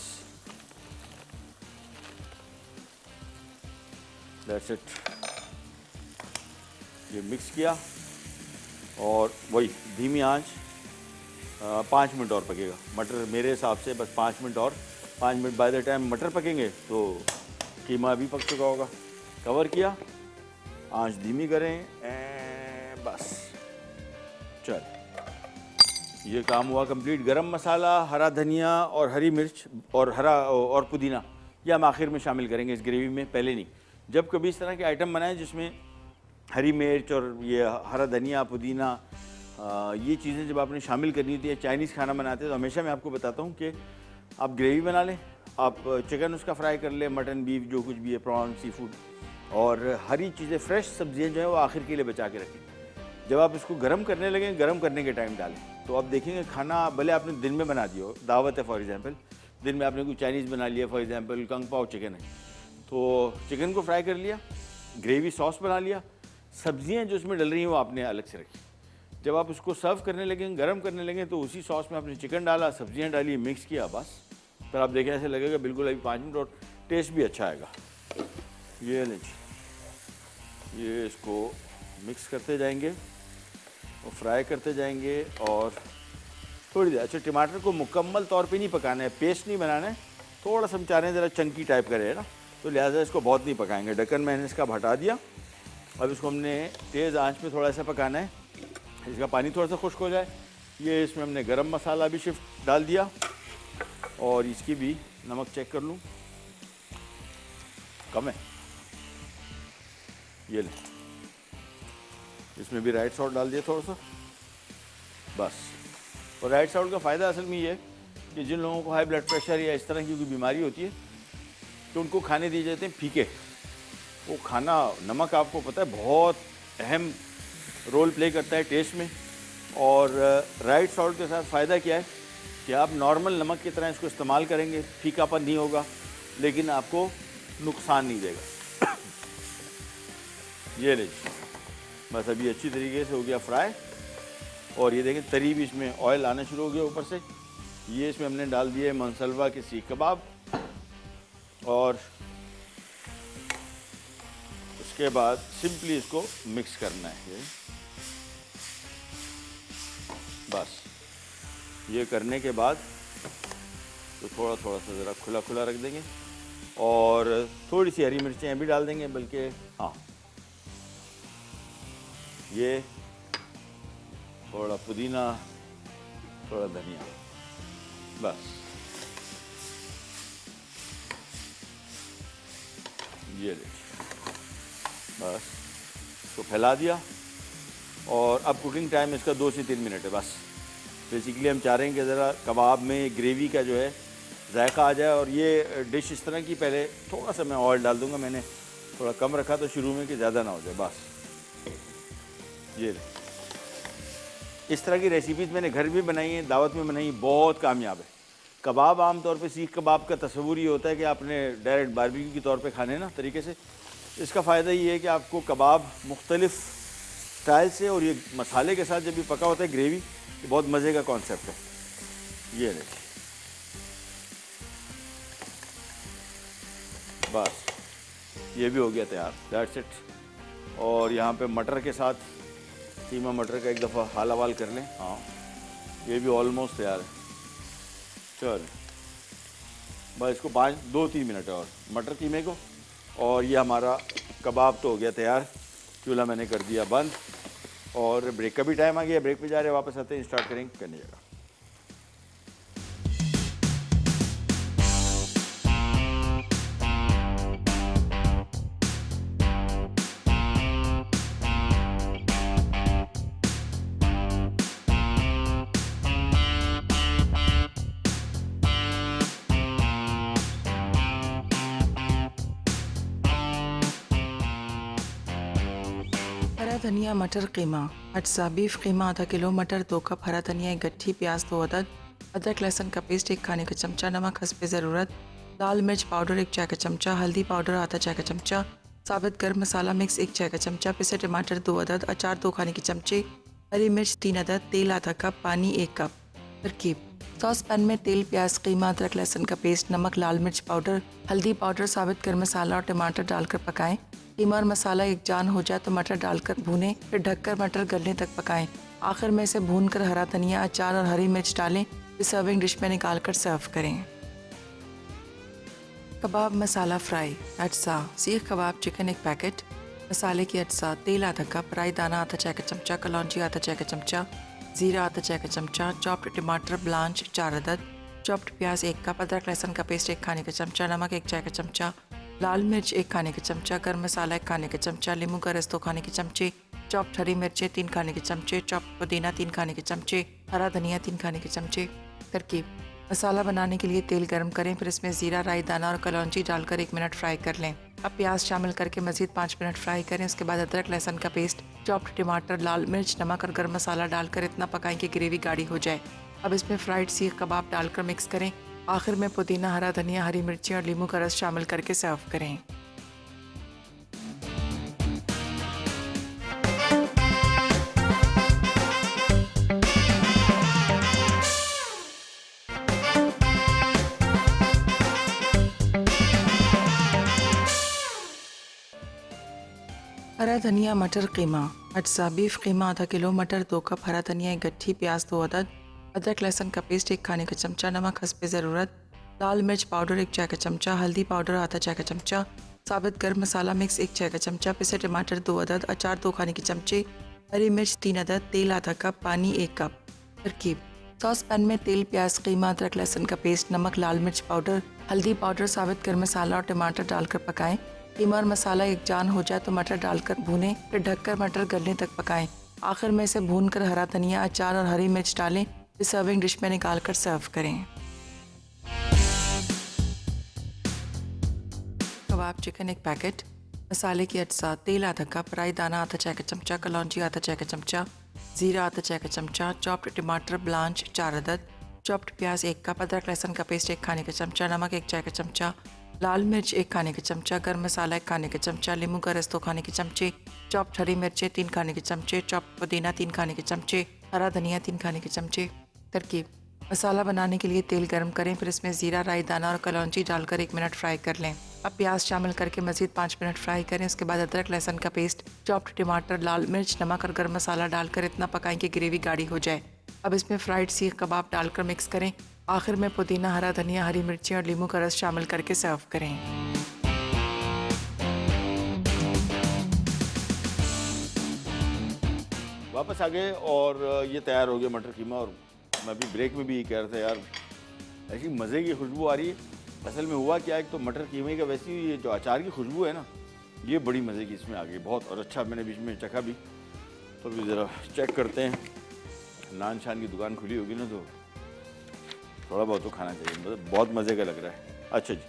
दैट्स इट। ये मिक्स किया और वही धीमी आंच, 5 मिनट और पकेगा मटर मेरे हिसाब से, बस 5 मिनट और। 5 मिनट बाय द टाइम मटर पकेंगे तो कीमा भी पक चुका होगा। कवर किया, आंच धीमी करें, बस चल, ये काम हुआ कंप्लीट। गरम मसाला, हरा धनिया और हरी मिर्च और पुदीना, ये हम आखिर में शामिल करेंगे इस ग्रेवी में, पहले नहीं। जब कभी इस तरह के आइटम बनाएं जिसमें हरी मिर्च और ये हरा धनिया, पुदीना, ये चीज़ें जब आपने शामिल करनी होती है, चाइनीज़ खाना बनाते हैं तो हमेशा मैं आपको बताता हूँ कि आप ग्रेवी बना लें, आप चिकन उसका फ्राई कर लें, मटन, बीफ, जो कुछ भी है, प्रॉन, सी फूड, और हरी चीज़ें, फ्रेश सब्जियां जो है वो आखिर के लिए बचा के रखें। जब आप इसको गर्म करने लगें, गर्म करने के टाइम डालें, तो आप देखेंगे खाना भले आपने दिन में बना दिया हो, दावत है फॉर एग्जांपल, दिन में आपने कोई चाइनीज़ बना लिया, फॉर एग्जांपल कंग पाओ चिकन है, तो चिकन को फ्राई कर लिया, ग्रेवी सॉस बना लिया, सब्जियां जो उसमें डल रही हैं वो आपने अलग से रखी। जब आप उसको सर्व करने लगें, गर्म करने लगें, तो उसी सॉस में आपने चिकन डाला, सब्जियाँ डाली, मिक्स किया, बस। फिर आप देखें ऐसे लगेगा बिल्कुल अभी 5 मिनट, और टेस्ट भी अच्छा आएगा। ये लीजिए, ये इसको मिक्स करते जाएंगे और फ्राई करते जाएंगे, और थोड़ी देर। अच्छा, टमाटर को मुकम्मल तौर पे नहीं पकाना है, पेस्ट नहीं बनाना है, थोड़ा सा हम चाह रहे हैं ज़रा चंकी टाइप का रहे ना, तो लिहाजा इसको बहुत नहीं पकाएंगे। ढक्कन मैंने इसका हटा दिया। अब इसको हमने तेज़ आंच पे थोड़ा सा पकाना है, इसका पानी थोड़ा सा खुश्क हो जाए। ये इसमें हमने गरम मसाला भी शिफ्ट डाल दिया, और इसकी भी नमक चेक कर लूँ, कम है, ये ले, इसमें भी राइट सॉल्ट डाल दिया थोड़ा सा, बस। और राइट सॉल्ट का फ़ायदा असल में ये है कि जिन लोगों को हाई ब्लड प्रेशर या इस तरह की कोई बीमारी होती है तो उनको खाने दिए जाते हैं फीके। वो खाना, नमक आपको पता है बहुत अहम रोल प्ले करता है टेस्ट में, और राइट सॉल्ट के साथ फ़ायदा क्या है कि आप नॉर्मल नमक की तरह इसको इस्तेमाल करेंगे, फीकापन नहीं होगा, लेकिन आपको नुकसान नहीं देगा। ये लीजिए, बस अभी अच्छी तरीके से हो गया फ्राई, और ये देखें तरी भी इसमें ऑयल आना शुरू हो गया ऊपर से। ये इसमें हमने डाल दिए मनसलवा के सीख कबाब, और उसके बाद सिंपली इसको मिक्स करना है। ये बस, ये करने के बाद तो थोड़ा थोड़ा सा ज़रा खुला खुला रख देंगे, और थोड़ी सी हरी मिर्चें भी डाल देंगे, बल्कि हाँ, ये थोड़ा पुदीना, थोड़ा धनिया, बस। ये लीजिए, बस इसको फैला दिया, और अब कुकिंग टाइम इसका 2 से 3 मिनट है बस। बेसिकली हम चाह रहे हैं कि ज़रा कबाब में ग्रेवी का जो है जायका आ जाए। और ये डिश इस तरह की, पहले थोड़ा सा मैं ऑयल डाल दूँगा, मैंने थोड़ा कम रखा तो शुरू में कि ज़्यादा ना हो जाए, बस ये इस तरह की रेसिपीज़ मैंने घर भी बनाई हैं, दावत में बनाई, बहुत कामयाब है। कबाब आम तौर पे सीख कबाब का तस्वुर ये होता है कि आपने डायरेक्ट बारबेक्यू के तौर पे खाने ना तरीके से। इसका फ़ायदा ये है कि आपको कबाब मुख्तलिफ स्टाइल से और ये मसाले के साथ जब भी पका होता है ग्रेवी, ये बहुत मज़े का कॉन्सेप्ट है। ये देखिए, बस ये भी हो गया तैयार, दैट्स इट। और यहाँ पे मटर के साथ कीमा मटर का एक दफ़ा हाल हवाल कर लें। हाँ, ये भी ऑलमोस्ट तैयार है। चल बस इसको 2-3 मिनट और मटर कीमे को, और ये हमारा कबाब तो हो गया तैयार। चूल्हा मैंने कर दिया बंद और ब्रेक का भी टाइम आ गया। ब्रेक पे जा रहे हैं, वापस आते हैं, स्टार्ट करेंगे करने जगह। हरा धनिया मटर कीमा अज्जा बीफ कीमा आधा किलो, मटर 2 कप, हरा धनिया 1 गट्ठी, प्याज 2 अदद, अदरक लहसुन का पेस्ट 1 खाने का चमचा, नमक हस्बे ज़रूरत, लाल मिर्च पाउडर 1 चाय का चमचा, हल्दी पाउडर आधा चाय का चमचा, साबित गर्म मसाला मिक्स 1 चाय का चमचा, पिसे टमाटर 2 अदद, अचार 2 खाने के चमचे, हरी मिर्च 3 अदद, तेल आधा कप, पानी 1 कप। तरकीब: सॉस पैन में तेल, प्याज, कीमा, अदरक लहसुन का पेस्ट, नमक, लाल मिर्च पाउडर, हल्दी पाउडर, साबित गर्म मसाला और टमाटर डालकर पकाएं। कीमा और मसाला एकजान हो जाए तो मटर डालकर भूनें, फिर ढककर मटर गलने तक पकाएं। आखिर में इसे भूनकर हरा धनिया, अचार और हरी मिर्च डालें, फिर सर्विंग डिश में निकालकर सर्व करें। कबाब मसाला फ्राई अज्जा: सीख कबाब चिकन 1 पैकेट, मसाले की अज्जा: तेल आधा कप, राई दाना आधा चाय का चमचा, कलौंजी आधा चाय का चमचा, जीरा आधा चाय का चमचा, चॉप्ड टमाटर ब्लांच 4 अदद, चॉप्ड प्याज 1 कप, अदरक लहसुन का पेस्ट 1 खाने का चमचा, नमक 1 चाय का चमचा, लाल मिर्च 1 खाने का चमचा, गर्म मसाला 1 खाने का चमचा, नींबू का रस 2 खाने के चमचे, चॉप्ड हरी मिर्चें 3 खाने के चमचे, चॉप्ड पुदीना 3 खाने के चमचे, हरा धनिया 3 खाने के चमचे। तरकीब: मसाला बनाने के लिए तेल गर्म करें, फिर इसमें जीरा, राई दाना और कलौंजी डालकर 1 मिनट फ्राई कर लें। अब प्याज शामिल करके मजीद 5 मिनट फ्राई करें। उसके बाद अदरक लहसुन का पेस्ट, चॉप्ड टमाटर, लाल मिर्च, नमक और गर्म मसाला डालकर इतना पकाएं कि ग्रेवी गाढ़ी हो जाए। अब इसमें फ्राइड सीख कबाब डालकर मिक्स करें। आखिर में पुदीना, हरा धनिया, हरी मिर्ची और नींबू का रस शामिल करके सर्व करें। हरा धनिया मटर कीमा अज्जा बीफ कीमा आधा किलो, मटर 2 कप, हरा धनिया 1 गट्ठी, प्याज 2 अदद, अदरक लहसुन का पेस्ट 1 खाने का चमचा, नमक हस्बे ज़रूरत, लाल मिर्च पाउडर 1 चाय का चमचा, हल्दी पाउडर आधा चाय का चमचा, साबित गर्म मसाला मिक्स 1 चाय का चमचा, पिसे टमाटर 2 अदद, अचार 2 खाने के चमचे, हरी मिर्च 3 अदद, तेल आधा कप, पानी 1 कप। तरकीब: सॉस पैन में तेल, प्याज, कीमा, अदरक लहसुन का पेस्ट, नमक, लाल मिर्च पाउडर, हल्दी पाउडर, साबित गर्म मसाला और टमाटर डालकर पकाएं। कीमा और मसाला एकजान हो जाए तो मटर डालकर भूनें, फिर ढककर मटर गलने तक पकाएं। आखिर में इसे भूनकर हरा धनिया, अचार और हरी मिर्च डालें, फिर सर्विंग डिश में निकालकर सर्व करें। कबाब चिकन 1 पैकेट, मसाले की अज्जा: तेल आधा कप, राई दाना आधा चाय का चमचा, कलौंजी आधा चाय का चमचा, जीरा आधा चाय का चमचा, चॉप्ड टमाटर ब्लांच 4 अदद, चॉप्ड प्याज 1 कप, अदरक लहसुन का पेस्ट 1 खाने का चमचा, नमक 1 चाय का चमचा, लाल मिर्च 1 खाने का चमचा, गर्म मसाला 1 खाने का चमचा, नींबू का रस 2 खाने के चमचे, चॉप्ड हरी मिर्चें 3 खाने के चमचे, चॉप्ड पुदीना 3 खाने के चमचे, हरा धनिया 3 खाने के चमचे। तरकीब: मसाला बनाने के लिए तेल गर्म करें, फिर इसमें जीरा, राई दाना और कलौंजी डालकर 1 मिनट फ्राई कर लें। अब प्याज शामिल करके मजीद 5 मिनट फ्राई करें। उसके बाद अदरक लहसुन का पेस्ट, चॉप्ड टमाटर, लाल मिर्च, नमक और गर्म मसाला डालकर इतना पकाएं कि ग्रेवी गाढ़ी हो जाए। अब इसमें फ्राइड सीख कबाब डालकर मिक्स करें। आखिर में पुदीना, हरा धनिया, हरी मिर्ची और नींबू का रस शामिल करके सर्व करें। वापस आ गए और ये तैयार हो गया मटर कीमा। और मैं अभी ब्रेक में भी यही कह रहा था यार, ऐसी मज़े की खुशबू आ रही है। असल में हुआ क्या है, एक तो मटर कीमे का वैसे ही ये जो अचार की खुशबू है ना, ये बड़ी मज़े की इसमें आ गई बहुत। और अच्छा मैंने बीच में चखा भी, तो अभी ज़रा चेक करते हैं नान शान की दुकान खुली होगी ना तो थोड़ा बहुत तो खाना चाहिए, मतलब बहुत मज़े का लग रहा है। अच्छा जी,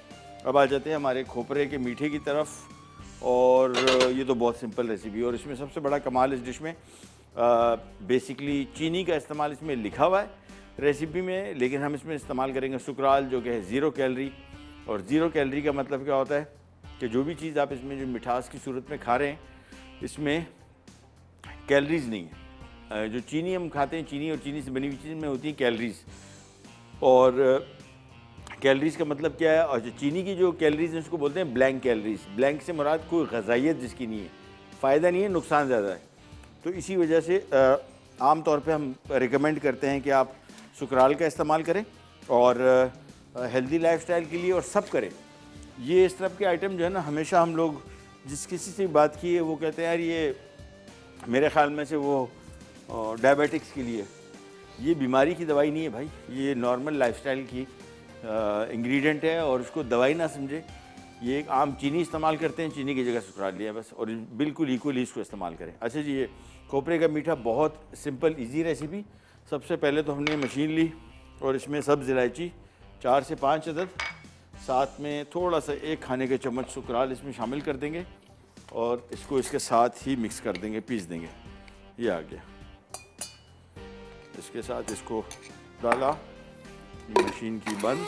अब आ जाते हैं हमारे खोपरे के मीठे की तरफ। और ये तो बहुत सिंपल रेसिपी है और इसमें सबसे बड़ा कमाल इस डिश में बेसिकली चीनी का इस्तेमाल इसमें लिखा हुआ है रेसिपी में, लेकिन हम इसमें इस्तेमाल करेंगे सुकराल, जो कि है 0 कैलोरी। और 0 कैलोरी का मतलब क्या होता है कि जो भी चीज़ आप इसमें जो मिठास की सूरत में खा रहे हैं, इसमें कैलोरीज नहीं है। जो चीनी हम खाते हैं, चीनी और चीनी से बनी हुई चीज़ में होती है कैलोरीज। और कैलोरीज का मतलब क्या है, और जो चीनी की जो कैलोरीज हैं उसको बोलते हैं ब्लैंक कैलोरीज। ब्लैंक से मुराद कोई ग़ज़ाइयत जिसकी नहीं है, फ़ायदा नहीं है, नुकसान ज़्यादा है। तो इसी वजह से आम तौर पे हम रिकमेंड करते हैं कि आप सुकराल का इस्तेमाल करें और हेल्दी लाइफस्टाइल के लिए, और सब करें। ये इस तरह के आइटम जो है ना, हमेशा हम लोग जिस किसी से बात की है वो कहते हैं यार ये मेरे ख़्याल में से वो डायबिटिक्स के लिए, ये बीमारी की दवाई नहीं है भाई, ये नॉर्मल लाइफस्टाइल की इंग्रेडिएंट है और उसको दवाई ना समझे। ये एक आम चीनी इस्तेमाल करते हैं, चीनी की जगह सुकराल लिया बस, और बिल्कुल इक्वली इसको इस्तेमाल करें। अच्छा जी, ये खोपरे का मीठा बहुत सिंपल इजी रेसिपी। सबसे पहले तो हमने मशीन ली और इसमें सब्ज़ इलायची 4 से 5 अदद, साथ में थोड़ा सा 1 खाने के चम्मच सुकराल इसमें शामिल कर देंगे और इसको इसके साथ ही मिक्स कर देंगे, पीस देंगे। ये आ गया, इसके साथ इसको डाला, मशीन की बंद,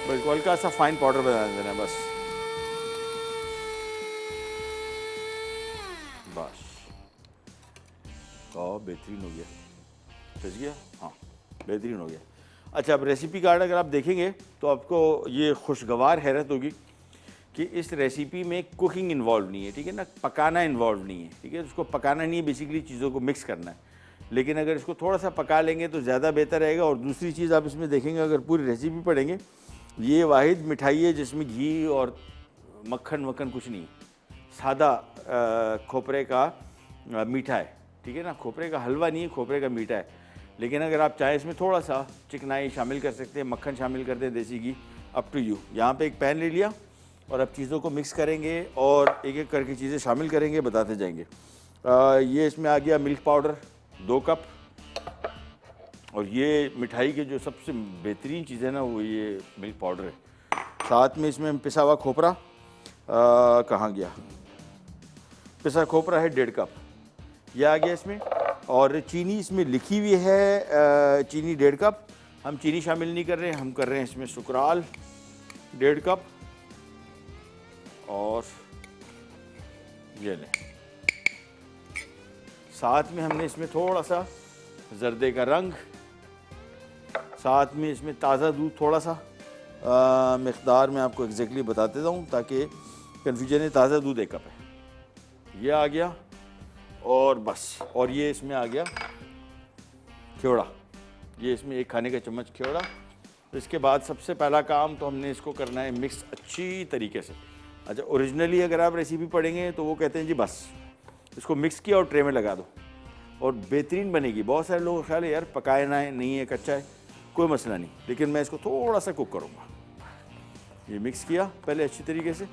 बिल्कुल हल्का सा फाइन पाउडर बना देना बस। बस बेहतरीन हो गया, बच गया, हाँ बेहतरीन हो गया। अच्छा, अब रेसिपी कार्ड अगर आप देखेंगे तो आपको ये खुशगवार हैरत होगी कि इस रेसिपी में कुकिंग इन्वॉल्व नहीं है, ठीक है ना, पकाना इन्वॉल्व नहीं है, ठीक है। उसको पकाना नहीं है, बेसिकली चीज़ों को मिक्स करना है, लेकिन अगर इसको थोड़ा सा पका लेंगे तो ज़्यादा बेहतर रहेगा। और दूसरी चीज़ आप इसमें देखेंगे, अगर पूरी रेसिपी पढ़ेंगे, ये वाहिद मिठाई है जिसमें घी और मक्खन वक्खन कुछ नहीं, सादा खोपरे का मीठा है, ठीक है ना। खोपरे का हलवा नहीं है, खोपरे का मीठा है। लेकिन अगर आप चाहें इसमें थोड़ा सा चिकनाई शामिल कर सकते हैं, मक्खन शामिल करते हैं, देसी घी, अप टू यू। यहाँ पे एक पैन ले लिया और अब चीज़ों को मिक्स करेंगे और एक एक करके चीज़ें शामिल करेंगे, बताते जाएंगे। ये इसमें आ गया मिल्क पाउडर 2 कप, और ये मिठाई के जो सबसे बेहतरीन चीज़ है ना, वो ये मिल्क पाउडर है। साथ में इसमें पिसा हुआ खोपरा, कहाँ गया, पिसा खोपरा है 1.5 कप, यह आ गया इसमें। और चीनी इसमें लिखी हुई है चीनी 1.5 कप, हम चीनी शामिल नहीं कर रहे हैं, हम कर रहे हैं इसमें सुकराल 1.5 कप। और ये लें, साथ में हमने इसमें थोड़ा सा जर्दे का रंग, साथ में इसमें ताज़ा दूध थोड़ा सा, मिक़दार में आपको एग्जैक्टली बता देता हूँ ताकि कन्फ्यूजन है। ताज़ा दूध 1 कप है, ये आ गया। और बस, और ये इसमें आ गया ख्योड़ा, ये इसमें 1 खाने का चम्मच ख्योड़ा। इसके बाद सबसे पहला काम तो हमने इसको करना है मिक्स अच्छी तरीके से। अच्छा, ओरिजिनली अगर आप रेसिपी पढ़ेंगे तो वो कहते हैं जी बस इसको मिक्स किया और ट्रे में लगा दो और बेहतरीन बनेगी। बहुत सारे लोगों का ख्याल है यार पकाए ना है, नहीं है, कच्चा है, कोई मसला नहीं, लेकिन मैं इसको थोड़ा सा कुक करूँगा। ये मिक्स किया पहले अच्छी तरीके से,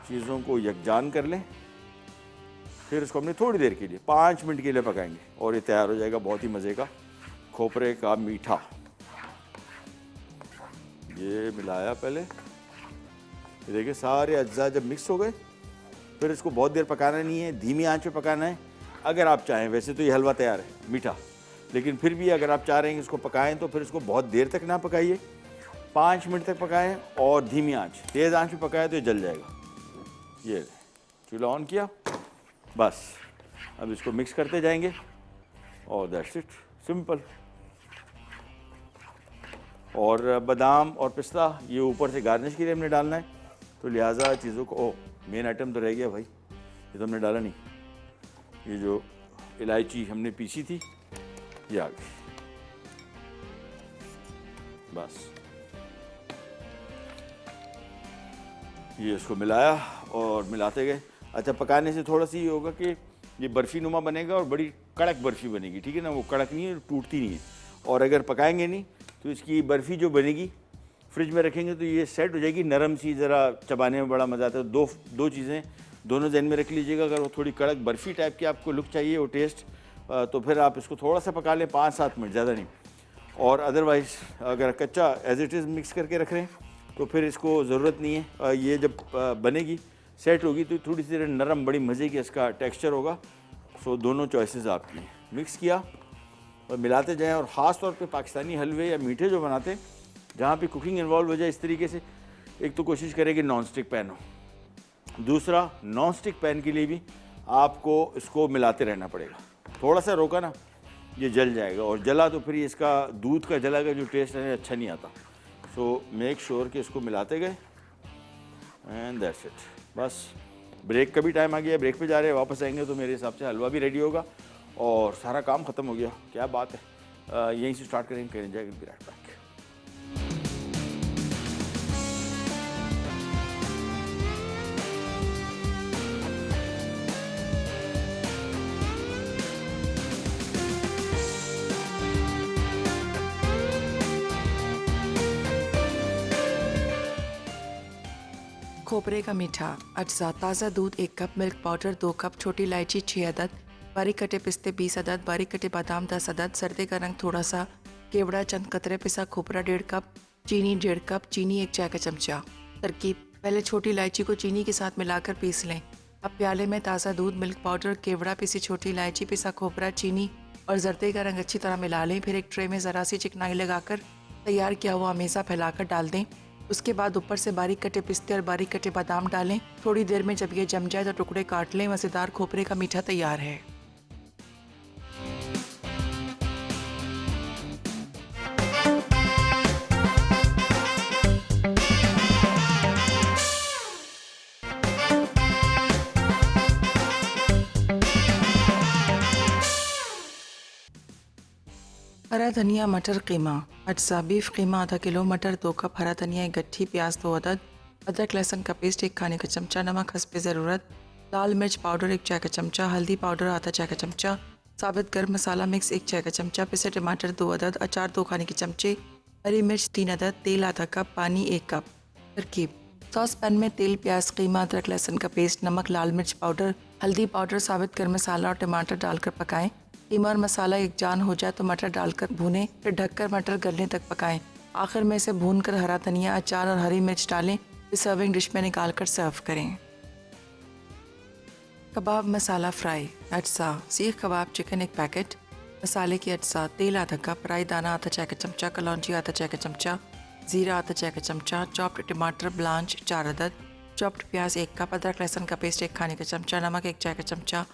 चीज़ों को यकजान कर लें, फिर इसको हमने थोड़ी देर के लिए 5 मिनट के लिए पकाएंगे और ये तैयार हो जाएगा बहुत ही मज़े का खोपरे का मीठा। ये मिलाया पहले, ये देखिए सारे अज्जा जब मिक्स हो गए, फिर इसको बहुत देर पकाना नहीं है, धीमी आंच पे पकाना है। अगर आप चाहें, वैसे तो ये हलवा तैयार है मीठा, लेकिन फिर भी अगर आप चाह रहे हैं कि इसको पकाएं तो फिर इसको बहुत देर तक ना पकाइए, 5 मिनट तक पकाएं और धीमी आंच, तेज़ आंच पे पकाएं तो ये जल जाएगा। ये चूल्हा ऑन किया, बस अब इसको मिक्स करते जाएंगे और दैट्स इट, सिंपल। और बादाम और पिस्ता ये ऊपर से गार्निश के लिए हमने डालना है, तो लिहाजा चीज़ों को, ओ मेन आइटम तो रह गया भाई, ये तो हमने डाला नहीं, ये जो इलायची हमने पीसी थी ये आ गई, बस ये इसको मिलाया और मिलाते गए। अच्छा, पकाने से थोड़ा सा ये होगा कि ये बर्फ़ी नुमा बनेगा और बड़ी कड़क बर्फ़ी बनेगी, ठीक है ना, वो कड़क नहीं है, टूटती नहीं है। और अगर पकाएंगे नहीं तो इसकी बर्फ़ी जो बनेगी फ्रिज में रखेंगे तो ये सेट हो जाएगी, नरम सी, ज़रा चबाने में बड़ा मज़ा आता है। दो चीज़ें दोनों जहन में रख लीजिएगा, अगर वो थोड़ी कड़क बर्फ़ी टाइप की आपको लुक चाहिए, वो टेस्ट, तो फिर आप इसको थोड़ा सा पका लें, 5-7 मिनट, ज़्यादा नहीं। और अदरवाइज़ अगर कच्चा एज इट इज़ मिक्स करके रख रहे हैं तो फिर इसको ज़रूरत नहीं है। ये जब बनेगी, सेट होगी, तो थोड़ी सी नरम, बड़ी मज़े की इसका टेक्सचर होगा। सो दोनों चॉइसेस आपकी हैं। मिक्स किया और मिलाते जाएं। और ख़ास तौर पे पाकिस्तानी हलवे या मीठे जो बनाते हैं, जहाँ पे कुकिंग इन्वॉल्व हो जाए इस तरीके से, एक तो कोशिश करें कि नॉन स्टिक पैन हो, दूसरा नॉन स्टिक पैन के लिए भी आपको इसको मिलाते रहना पड़ेगा। थोड़ा सा रोका ना, ये जल जाएगा, और जला तो फिर इसका दूध का जला का जो टेस्ट है अच्छा नहीं आता। सो मेक श्योर कि इसको मिलाते गए एंड दैट्स इट। बस ब्रेक का भी टाइम आ गया, ब्रेक पे जा रहे हैं, वापस आएंगे तो मेरे हिसाब से हलवा भी रेडी होगा और सारा काम ख़त्म हो गया। क्या बात है, यहीं से स्टार्ट करेंगे, करें जाएगा विराट बैक। खोपरे का मीठा, अज्जा, ताज़ा दूध 1 कप, मिल्क पाउडर 2 कप, छोटी इलायची 6 अदद, बारीक कटे पिस्ते 20 अदद, बारीक कटे बादाम 10 अदद, सर्दी का रंग थोड़ा सा, केवड़ा चंद कतरे, पिसा खोपरा 1.5 कप, चीनी 1.5 कप, चीनी 1 चाय का चमचा। तरकीब: पहले छोटी इलायची को चीनी के साथ मिलाकर पीस लें। अब प्याले में ताज़ा दूध, मिल्क पाउडर, केवड़ा, पिसी छोटी इलायची, पिसा खोपरा, चीनी और जर्दे का रंग अच्छी तरह मिला लें। फिर एक ट्रे में ज़रा सी चिकनाई लगाकर तैयार किया हुआ अमेज़ा फैलाकर डाल दें। उसके बाद ऊपर से बारीक कटे पिस्ते और बारीक कटे बादाम डालें। थोड़ी देर में जब ये जम जाए तो टुकड़े काट लें। मज़ेदार खोपरे का मीठा तैयार है। हरा धनिया मटर कीमा, अज्जा, बीफ कीमा आधा किलो, मटर 2 कप, हरा धनिया 1 गट्ठी, प्याज 2 अदद, अदरक लहसुन का पेस्ट 1 खाने का चमचा, नमक हस्बे ज़रूरत, लाल मिर्च पाउडर 1 चाय का चमचा, हल्दी पाउडर आधा चाय का चमचा, साबित गर्म मसाला मिक्स 1 चाय का चमचा, पिसे टमाटर 2 अदद, अचार 2 खाने के चमचे, हरी मिर्च 3 अदद, तेल आधा कप, पानी 1 कप। तरकीब: सॉस पैन में तेल, प्याज, कीमा, अदरक लहसुन का पेस्ट, नमक, लाल मिर्च पाउडर, हल्दी पाउडर, साबित गर्म मसाला और टमाटर डालकर पकाएं। कीमा और मसाला एकजान हो जाए तो मटर डालकर भूनें, फिर ढककर मटर गलने तक पकाएं। आखिर में इसे भूनकर हरा धनिया, अचार और हरी मिर्च डालें। फिर सर्विंग डिश में निकालकर सर्व करें। कबाब मसाला फ्राई, अज्जा, सीख कबाब चिकन 1 पैकेट, मसाले की अज्जा, तेल आधा कप, राई दाना आधा चाय का चमचा, कलौंजी आधा चाय का चमचा, ज़ीरा आधा चाय का चमचा, चॉप्ड टमाटर ब्लांच 4 अदद, चॉप्ड प्याज 1 कप, अदरक लहसुन का पेस्ट 1 खाने का चमचा, नमक 1 चाय का चमचा,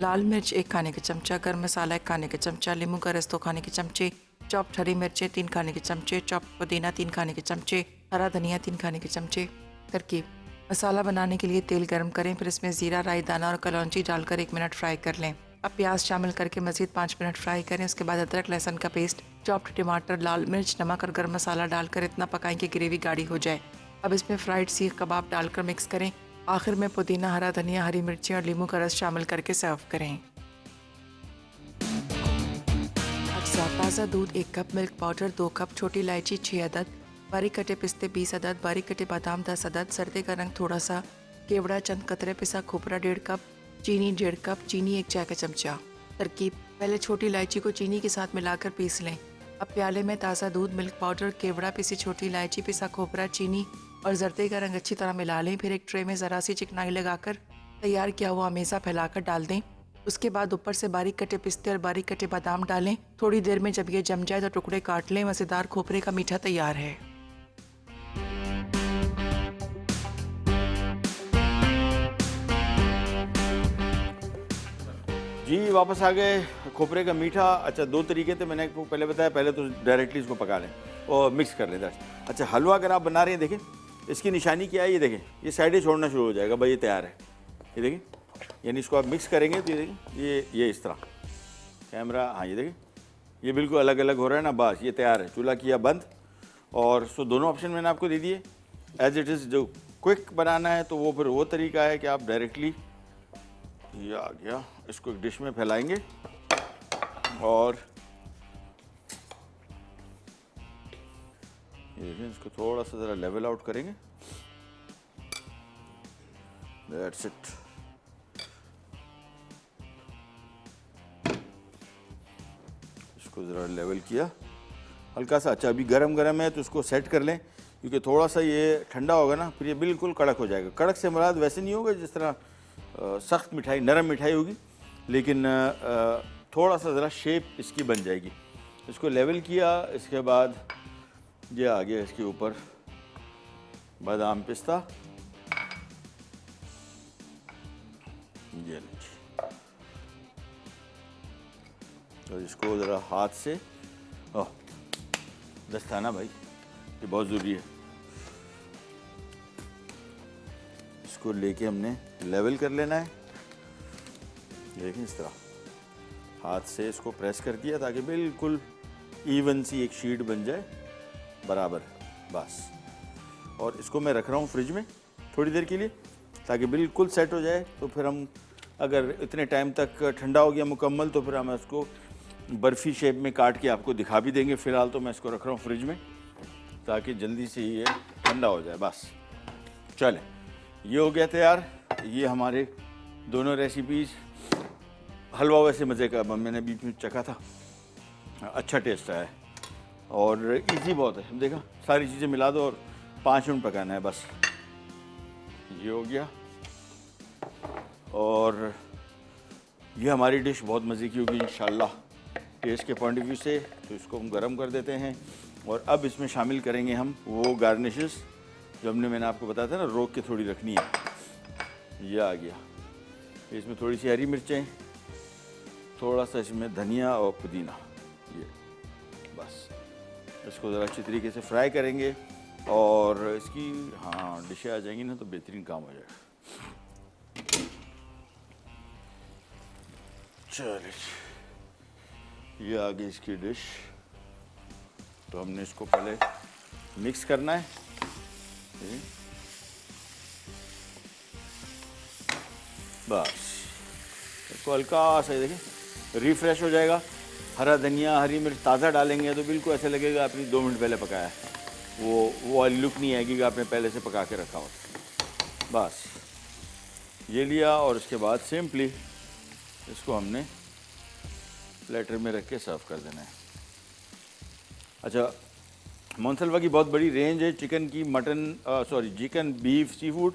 लाल मिर्च 1 खाने का चमचा, गर्म मसाला 1 खाने का चमचा, नींबू का रस 2 खाने के चमचे, चॉप्ड हरी मिर्चें 3 खाने के चमचे, चॉप्ड पुदीना 3 खाने के चमचे, हरा धनिया 3 खाने के चमचे। तरकीब: मसाला बनाने के लिए तेल गर्म करें, फिर इसमें ज़ीरा, राई दाना और कलौंजी डालकर 1 मिनट फ्राई कर लें। अब प्याज शामिल करके मज़ीद 5 मिनट फ्राई करें। उसके बाद अदरक लहसुन का पेस्ट, चॉप्ड टमाटर, लाल मिर्च, नमक और गर्म मसाला डालकर इतना पकाएं कि ग्रेवी गाढ़ी हो जाए। अब इसमें फ्राइड सीख कबाब डालकर मिक्स करें। आखिर में पुदीना, हरा धनिया, हरी मिर्चें और नींबू का रस शामिल करके सर्व करें। अज्जा, ताज़ा दूध 1 कप, मिल्क पाउडर 2 कप, छोटी इलायची 6 अदद, बारीक कटे पिस्ते 20 अदद, बारीक कटे बादाम 10 अदद, सर्दी का रंग थोड़ा सा, केवड़ा चंद कतरे, पिसा खोपरा 1.5 कप, चीनी 1.5 कप, चीनी 1 चाय का चमचा। तरकीब: पहले छोटी इलायची को चीनी के साथ मिलाकर पीस लें। अब प्याले में ताज़ा दूध, मिल्क पाउडर, केवड़ा, पिसी छोटी इलायची, पिसा खोपरा, चीनी और जर्दे का रंग अच्छी तरह मिला लें। फिर एक ट्रे में ज़रा सी चिकनाई लगाकर तैयार किया हुआ अमेज़ा फैलाकर डाल दें। उसके बाद ऊपर से बारीक कटे पिस्ते और बारीक कटे बादाम डालें। थोड़ी देर में जब ये जम जाए तो टुकड़े काट लें। मज़ेदार खोपरे का मीठा तैयार है। जी वापस आ गए। खोपरे का मीठा, अच्छा 2 तरीके थे, मैंने आपको पहले बताया। पहले तो डायरेक्टली इसको पका लें और मिक्स कर लें। अच्छा, हलवा अगर आप बना रहे हैं, देखें इसकी निशानी क्या है, ये देखें, ये साइडें छोड़ना शुरू हो जाएगा भाई, ये तैयार है। ये देखें, यानी इसको आप मिक्स करेंगे तो ये देखें, ये इस तरह कैमरा, हाँ ये देखें, ये बिल्कुल अलग अलग हो रहा है ना, बस ये तैयार है। चूल्हा किया बंद। और सो दोनों ऑप्शन मैंने आपको दे दिए। एज इट इज़ जो क्विक बनाना है तो वो फिर वो तरीका है कि आप डायरेक्टली, ये आ गया, इसको एक डिश में फैलाएंगे और ये देखें, इसको थोड़ा सा ज़रा लेवल आउट करेंगे। That's it. ज़रा लेवल किया हल्का सा। अच्छा, अभी गरम गरम है तो उसको सेट कर लें, क्योंकि थोड़ा सा ये ठंडा होगा ना फिर ये बिल्कुल कड़क हो जाएगा। कड़क से मुराद वैसे नहीं होगा जिस तरह सख्त मिठाई, नरम मिठाई होगी, लेकिन थोड़ा सा ज़रा शेप इसकी बन जाएगी। इसको लेवल किया, इसके बाद ये आ गया इसके ऊपर बादाम पिस्ता, ये लीजिए। तो इसको ज़रा हाथ से, ओह दस्ताना भाई, ये बहुत ज़रूरी है। इसको लेके हमने लेवल कर लेना है। देखिए इस तरह हाथ से इसको प्रेस कर दिया ताकि बिल्कुल इवन सी एक शीट बन जाए बराबर, बस। और इसको मैं रख रहा हूँ फ्रिज में थोड़ी देर के लिए ताकि बिल्कुल सेट हो जाए। तो फिर हम अगर इतने टाइम तक ठंडा हो गया मुकम्मल तो फिर हम इसको बर्फ़ी शेप में काट के आपको दिखा भी देंगे। फ़िलहाल तो मैं इसको रख रहा हूँ फ्रिज में ताकि जल्दी से ये ठंडा हो जाए, बस। चलें, ये हो गया तैयार। ये हमारे दोनों रेसिपीज़। हलवा वैसे मज़े का, मैंने बीच में चखा था, अच्छा टेस्ट आया है और इजी बहुत है। देखा, सारी चीज़ें मिला दो और 5 मिनट पकाना है, बस। ये हो गया। और ये हमारी डिश बहुत मज़े की होगी इंशाल्लाह टेस्ट के पॉइंट ऑफ व्यू से। तो इसको हम गरम कर देते हैं और अब इसमें शामिल करेंगे हम वो गार्निशेस जो मैंने आपको बताया था ना, रोक के थोड़ी रखनी है। ये आ गया। इसमें थोड़ी सी हरी मिर्चें, थोड़ा सा इसमें धनिया और पुदीना, ये बस। इसको ज़रा अच्छी तरीके से फ्राई करेंगे और इसकी डिशें आ जाएंगी ना तो बेहतरीन काम हो जाएगा। चलिए, ये आ गई इसकी डिश। तो हमने इसको पहले मिक्स करना है। बस इसको हल्का सा, देखिए रिफ्रेश हो जाएगा। हरा धनिया, हरी मिर्च ताज़ा डालेंगे तो बिल्कुल ऐसे लगेगा आपने 2 मिनट पहले पकाया है। वो लुक नहीं आएगी कि आपने पहले से पका के रखा हो। बस ये लिया और उसके बाद सिंपली इसको हमने प्लेटर में रख के सर्व कर देना है। अच्छा, मोनसलवा की बहुत बड़ी रेंज है चिकन की, चिकन, बीफ, सी फूड।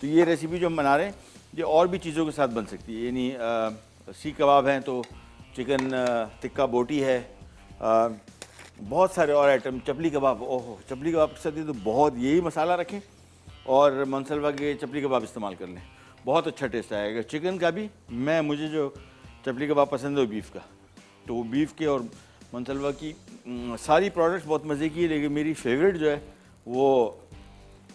तो ये रेसिपी जो हम बना रहे हैं ये और भी चीज़ों के साथ बन सकती है। यानी सीख कबाब हैं तो चिकन टिक्का बोटी है, बहुत सारे और आइटम, चपली कबाब। ओहो, चपली कबाब के साथ ये तो बहुत, यही मसाला रखें और मोनसलवा के चपली कबाब इस्तेमाल कर लें, बहुत अच्छा टेस्ट आएगा। चिकन का भी मुझे जो चपली कबाब पसंद है वो बीफ का, तो बीफ के और मोनसलवा की सारी प्रोडक्ट्स बहुत मज़े की है, लेकिन मेरी फेवरेट जो है वो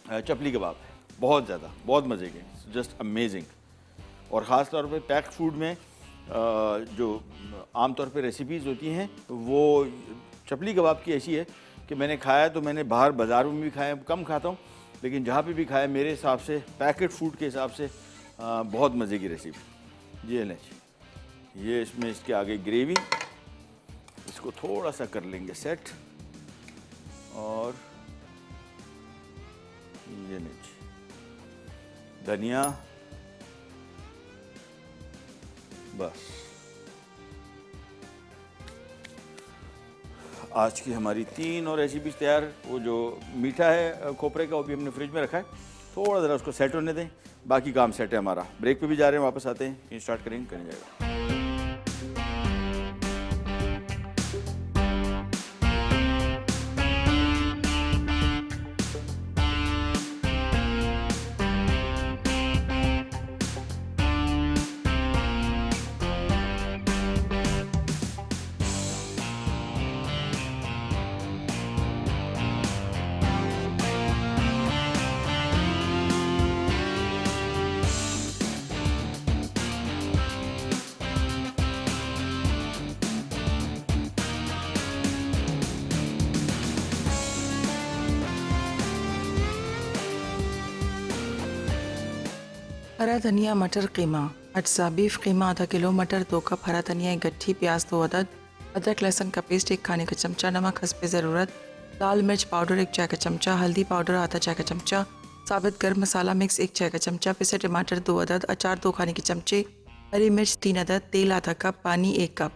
चपली कबाब है। बहुत ज़्यादा, बहुत मज़े के, जस्ट अमेजिंग। और ख़ास तौर पे पैक्ड फूड में जो आम तौर पे रेसिपीज़ होती हैं वो चपली कबाब की ऐसी है कि मैंने खाया तो मैंने बाहर बाज़ारों में भी खाया, कम खाता हूँ, लेकिन जहाँ पे भी खाया मेरे हिसाब से पैकेट फूड के हिसाब से बहुत मज़े की रेसिपी। ये लें, ये इसमें इसके आगे ग्रेवी, इसको थोड़ा सा कर लेंगे सेट और ये नीचे धनिया, बस। आज की हमारी 3 और रेसिपीज तैयार। वो जो मीठा है खोपरे का वो भी हमने फ्रिज में रखा है, थोड़ा ज़रा उसको सेट होने दें, बाकी काम सेट है हमारा। ब्रेक पे भी जा रहे हैं, वापस आते हैं, स्टार्ट करेंगे, करने जाएगा। हरा धनिया मटर कीमा, अज्जा बीफ कीमा आधा किलो, मटर 2 कप, हरा धनिया 1 गट्ठी, प्याज 2 अदद, अदरक लहसुन का पेस्ट 1 खाने का चमचा, नमक हस्ब ज़रूरत, लाल मिर्च पाउडर 1 चाय का चमचा, हल्दी पाउडर आधा चाय का चमचा, साबित गर्म मसाला मिक्स 1 चाय का चमचा, पिसे टमाटर 2 अदद, अचार 2 खाने के चमचे, हरी मिर्च 3 अदद, तेल आधा कप, पानी 1 कप।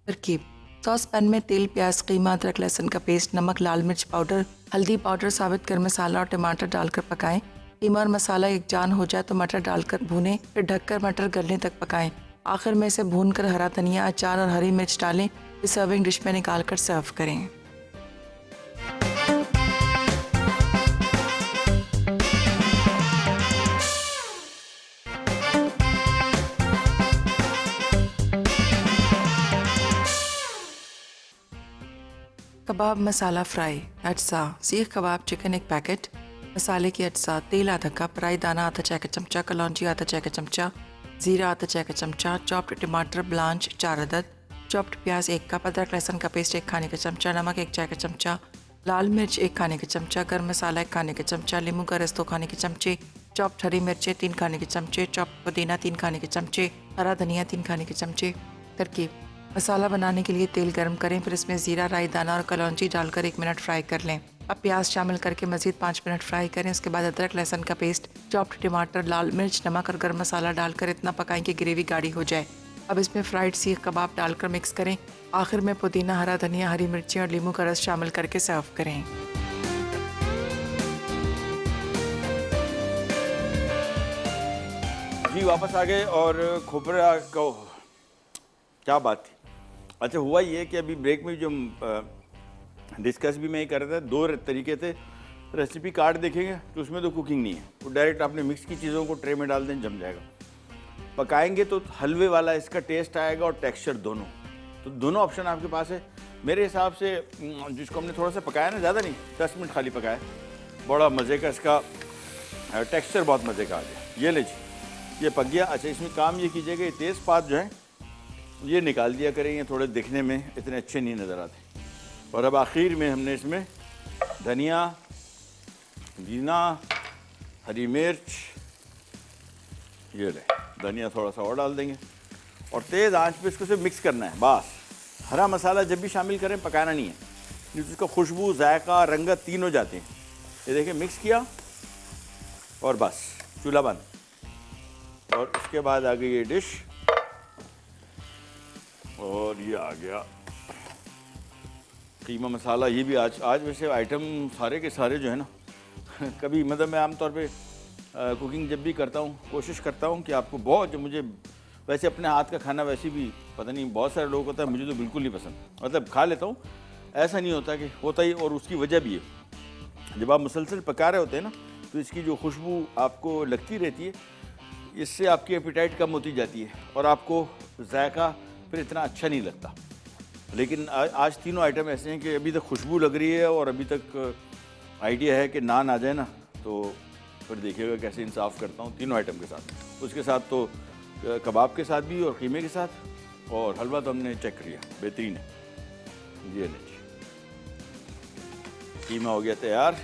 तरकीब: सॉस पैन में तेल, प्याज, कीमा, अदरक, लहसुन का पेस्ट, नमक, लाल मिर्च पाउडर, हल्दी पाउडर, साबित गर्म मसाला और टमाटर डालकर पकाएं। कीमा और मसाला एकजान हो जाए तो मटर डालकर भूनें, फिर ढककर मटर गलने तक पकाएं। आखिर में इसे भूनकर हरा धनिया, अचार और हरी मिर्च डालें। इस सर्विंग डिश में निकालकर सर्व करें। कबाब मसाला फ्राई अज्जा, सीख कबाब चिकन 1 पैकेट, मसाले की अज्जा, तेल आधा कप, राई दाना आधा चाय का चमचा, कलौंजी आधा चाय का चमचा, जीरा आधा चाय का चमचा, चॉप्ड टमाटर ब्लांच 4 अदद, चॉप्ड प्याज 1 कप, अदरक लहसुन का पेस्ट 1 खाने का चमचा, नमक 1 चाय का चमचा, लाल मिर्च 1 खाने का चमचा, गर्म मसाला 1 खाने का चमचा, नींबू का रस 2 खाने के चमचे, चॉप्ड हरी मिर्चें 3 खाने के चमचे, चॉप्ड पुदीना 3 खाने के चमचे, हरा धनिया 3 खाने के चमचे। तरकीब: मसाला बनाने के लिए तेल गर्म करें, फिर इसमें जीरा, राई दाना और कलौंजी डालकर 1 मिनट फ्राई कर लें। अब प्याज शामिल करके मज़ीद 5 मिनट फ्राई करें। उसके बाद अदरक लहसुन का पेस्ट, चॉप्ड टमाटर, लाल मिर्च, नमक और गर्म मसाला डालकर इतना पकाएं कि ग्रेवी गाढ़ी हो जाए। अब इसमें फ्राइड सीख कबाब डालकर मिक्स करें। आखिर में पुदीना, हरा धनिया, हरी मिर्चें और नींबू का रस शामिल करके सर्व करें। जी वापस आ गए और खोपरा का क्या बात थी। अच्छा हुआ ये कि अभी ब्रेक में जो डिस्कस भी मैं ही कर रहा था, 2 तरीके थे। रेसिपी कार्ड देखेंगे तो उसमें तो कुकिंग नहीं है, वो डायरेक्ट आपने मिक्स की चीज़ों को ट्रे में डाल दें, जम जाएगा। पकाएंगे तो हलवे वाला इसका टेस्ट आएगा और टेक्सचर दोनों, तो दोनों ऑप्शन आपके पास है। मेरे हिसाब से जिसको हमने थोड़ा सा पकाया ना, ज़्यादा नहीं, 10 मिनट खाली पकाया, बड़ा मज़े का इसका टेक्सचर बहुत मज़े का आ गया। ये ले जी, ये पक गया। अच्छा इसमें काम ये कीजिएगा, ये तेज़पात जो है ये निकाल दिया करें, ये थोड़े दिखने में इतने अच्छे नहीं नज़र आते। और अब आखिर में हमने इसमें धनिया, जीना, हरी मिर्च, ये ले धनिया थोड़ा सा और डाल देंगे और तेज़ आंच पे इसको सिर्फ मिक्स करना है बस। हरा मसाला जब भी शामिल करें पकाना नहीं है, नहीं तो उसका खुशबू, जायका, रंगत 3 हो जाते हैं। ये देखिए मिक्स किया और बस चूल्हा बंद। और उसके बाद आ गई ये डिश और ये आ गया कीमा मसाला। ये भी आज वैसे आइटम सारे के सारे जो है ना कभी मतलब मैं आमतौर पे कुकिंग जब भी करता हूँ कोशिश करता हूँ कि आपको बहुत, जो मुझे वैसे अपने हाथ का खाना वैसे भी पता नहीं बहुत सारे लोग होता है, मुझे तो बिल्कुल नहीं पसंद, मतलब खा लेता हूँ, ऐसा नहीं होता कि होता ही। और उसकी वजह भी है, जब आप मुसलसल पका रहे होते हैं ना तो इसकी जो खुशबू आपको लगती रहती है, इससे आपकी एपिटाइट कम होती जाती है और आपको जायका फिर इतना अच्छा नहीं लगता। लेकिन आज तीनों आइटम ऐसे हैं कि अभी तक खुशबू लग रही है और अभी तक आइडिया है कि नान आ जाए ना तो फिर देखिएगा कैसे इंसाफ करता हूँ तीनों आइटम के साथ। उसके साथ तो कबाब के साथ भी और कीमे के साथ, और हलवा तो हमने चेक कर लिया, बेहतरीन है। ये लीजिए कीमा हो गया तैयार।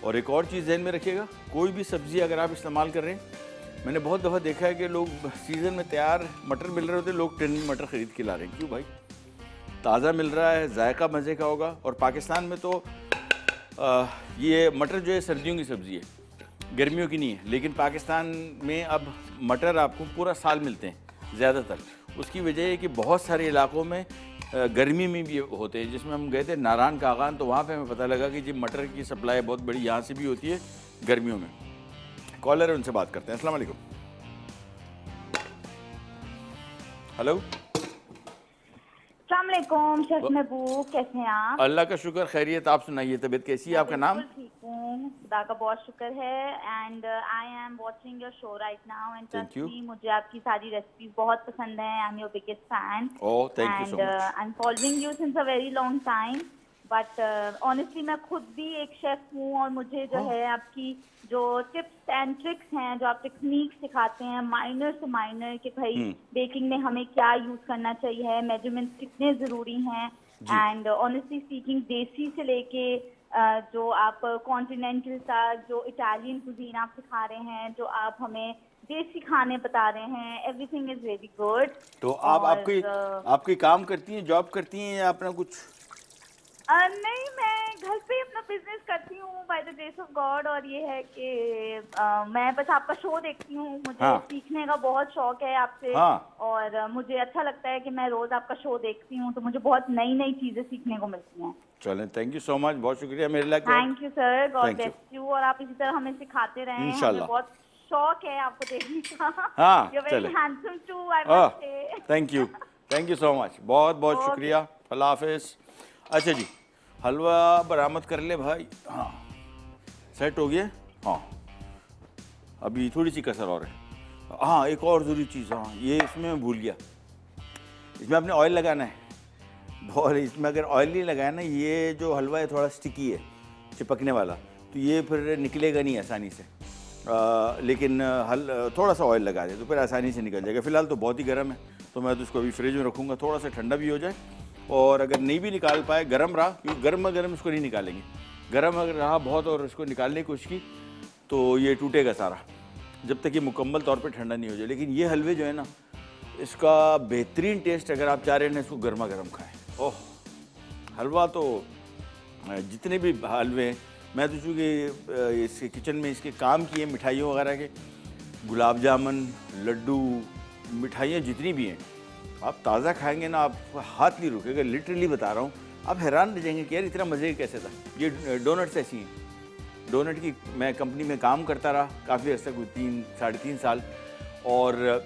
और एक और चीज़ ध्यान में रखिएगा, कोई भी सब्ज़ी अगर आप इस्तेमाल कर रहे हैं, मैंने बहुत दफ़ा देखा है कि लोग सीज़न में तैयार मटर मिल रहे होते, लोग टिन मटर ख़रीद के ला रहे हैं। क्यों भाई, ताज़ा मिल रहा है, जायका मज़े का होगा। और पाकिस्तान में तो ये मटर जो है सर्दियों की सब्ज़ी है, गर्मियों की नहीं है। लेकिन पाकिस्तान में अब मटर आपको पूरा साल मिलते हैं ज़्यादातर। उसकी वजह है कि बहुत सारे इलाकों में गर्मी में भी होते हैं। जिसमें हम गए थे नारायण कागान, तो वहाँ पे हमें पता लगा कि जी मटर की सप्लाई बहुत बड़ी यहाँ से भी होती है गर्मियों में। कॉलर है, उनसे बात करते हैं। अस्सलाम वालेकुम। हेलो, अस्सलाम वालेकुम शेफ महबूब, कैसे हैं आप? अल्लाह का शुक्र, खैरियत। आप सुनाइए, तबीयत कैसी है? आपका नाम? बिल्कुल ठीक हूँ, खुदा का बहुत शुक्र है। And I am watching your show right now and Thank you. मुझे आपकी सारी रेसिपीज बहुत पसंद है। I am your biggest fan Oh, thank you so and much. I am following you since a very long time. But honestly मैं खुद भी एक शेफ हूँ और मुझे जो है आपकी जो टिप्स एंड ट्रिक्स हैं, जो आप टेक्निक सिखाते हैं माइनर से माइनर, कि भाई बेकिंग में हमें क्या यूज करना चाहिए, मेजरमेंट्स कितने ज़रूरी हैं, एंड ऑनेस्टली स्पीकिंग देसी से लेके जो आप कॉन्टिनेंटल का, जो इटालियन कुजीन आप सिखा रहे हैं, जो आप हमें देसी खाने बता रहे हैं, एवरीथिंग इज वेरी गुड। तो आप आपकी काम करती हैं, जॉब करती हैं या अपना कुछ? नहीं, मैं घर पे ही अपना बिजनेस करती हूँ by the grace of God. और ये है कि मैं बस आपका शो देखती हूँ, मुझे हाँ। सीखने का बहुत शौक है आपसे। हाँ। और मुझे अच्छा लगता है कि मैं रोज आपका शो देखती हूँ, तो मुझे बहुत नई नई चीजें सीखने को मिलती हैं। चलें, थैंक यू सो मच, बहुत शुक्रिया मेरे लायक। Thank you sir, god Thank you. Bless you. और आप इसी तरह हमें सिखाते रहें, हमें इंशाल्लाह। बहुत शौक है आपको देखने का। हाँ, यू आर वेरी चलें। Handsome too, I oh, must say. Thank you so much, बहुत बहुत Okay. शुक्रिया, अल्लाह हाफिज़। अच्छा जी, हलवा बरामद कर ले भाई। हाँ, सेट हो गया। हाँ, अभी थोड़ी सी कसर और है। हाँ, एक और ज़रूरी चीज़, हाँ ये इसमें मैं भूल गया, इसमें आपने ऑयल लगाना है। बहुत, इसमें अगर ऑयल नहीं लगाया ना, ये जो हलवा है थोड़ा स्टिकी है, चिपकने वाला, तो ये फिर निकलेगा नहीं आसानी से। लेकिन थोड़ा सा ऑयल लगा दे तो फिर आसानी से निकल जाएगा। फ़िलहाल तो बहुत ही गर्म है, तो मैं तो इसको अभी फ्रिज में रखूँगा, थोड़ा सा ठंडा भी हो जाए। और अगर नहीं भी निकाल पाए, गर्म रहा, क्योंकि गर्म इसको नहीं निकालेंगे, गर्म अगर रहा बहुत और इसको निकालने की कोशिश की तो ये टूटेगा सारा, जब तक ये मुकम्मल तौर पे ठंडा नहीं हो जाए। लेकिन ये हलवे जो है ना, इसका बेहतरीन टेस्ट अगर आप चाह रहे हैं ना, इसको गर्मा गर्म खाएँ। ओह, हलवा तो जितने भी हलवे हैं, मैं तो चूँकि इसके किचन में इसके काम किए, मिठाइयों वगैरह के, गुलाब जामुन, लड्डू, मिठाइयाँ जितनी भी हैं, आप ताज़ा खाएंगे ना, आप हाथ नहीं रुकेगा, लिटरली बता रहा हूँ। आप हैरान रह जाएंगे कि यार इतना मज़े कैसे था। ये डोनट्स ऐसी हैं, डोनट की मैं कंपनी में काम करता रहा काफ़ी अर्सा, कोई 3-3.5 साल, और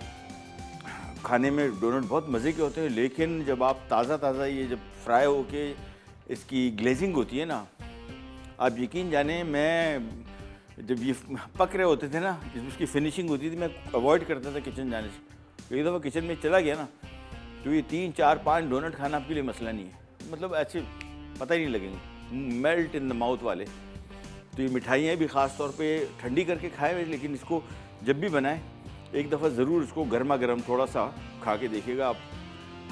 खाने में डोनट बहुत मज़े के होते हैं। लेकिन जब आप ताज़ा ये जब फ्राई होके इसकी ग्लेजिंग होती है ना, आप यकीन जाने, मैं जब ये पक रहे होते थे ना, जब उसकी फिनिशिंग होती थी, मैं अवॉइड करता था किचन जाने से। एक दफ़ा किचन में चला गया ना, तो ये 3-4-5 डोनट खाना आपके लिए मसला नहीं है, मतलब ऐसे पता ही नहीं लगेंगे, मेल्ट इन द माउथ वाले। तो ये मिठाइयाँ भी ख़ास तौर पे ठंडी करके खाएं, लेकिन इसको जब भी बनाएं एक दफ़ा ज़रूर इसको गर्मा गर्म थोड़ा सा खा के देखिएगा आप।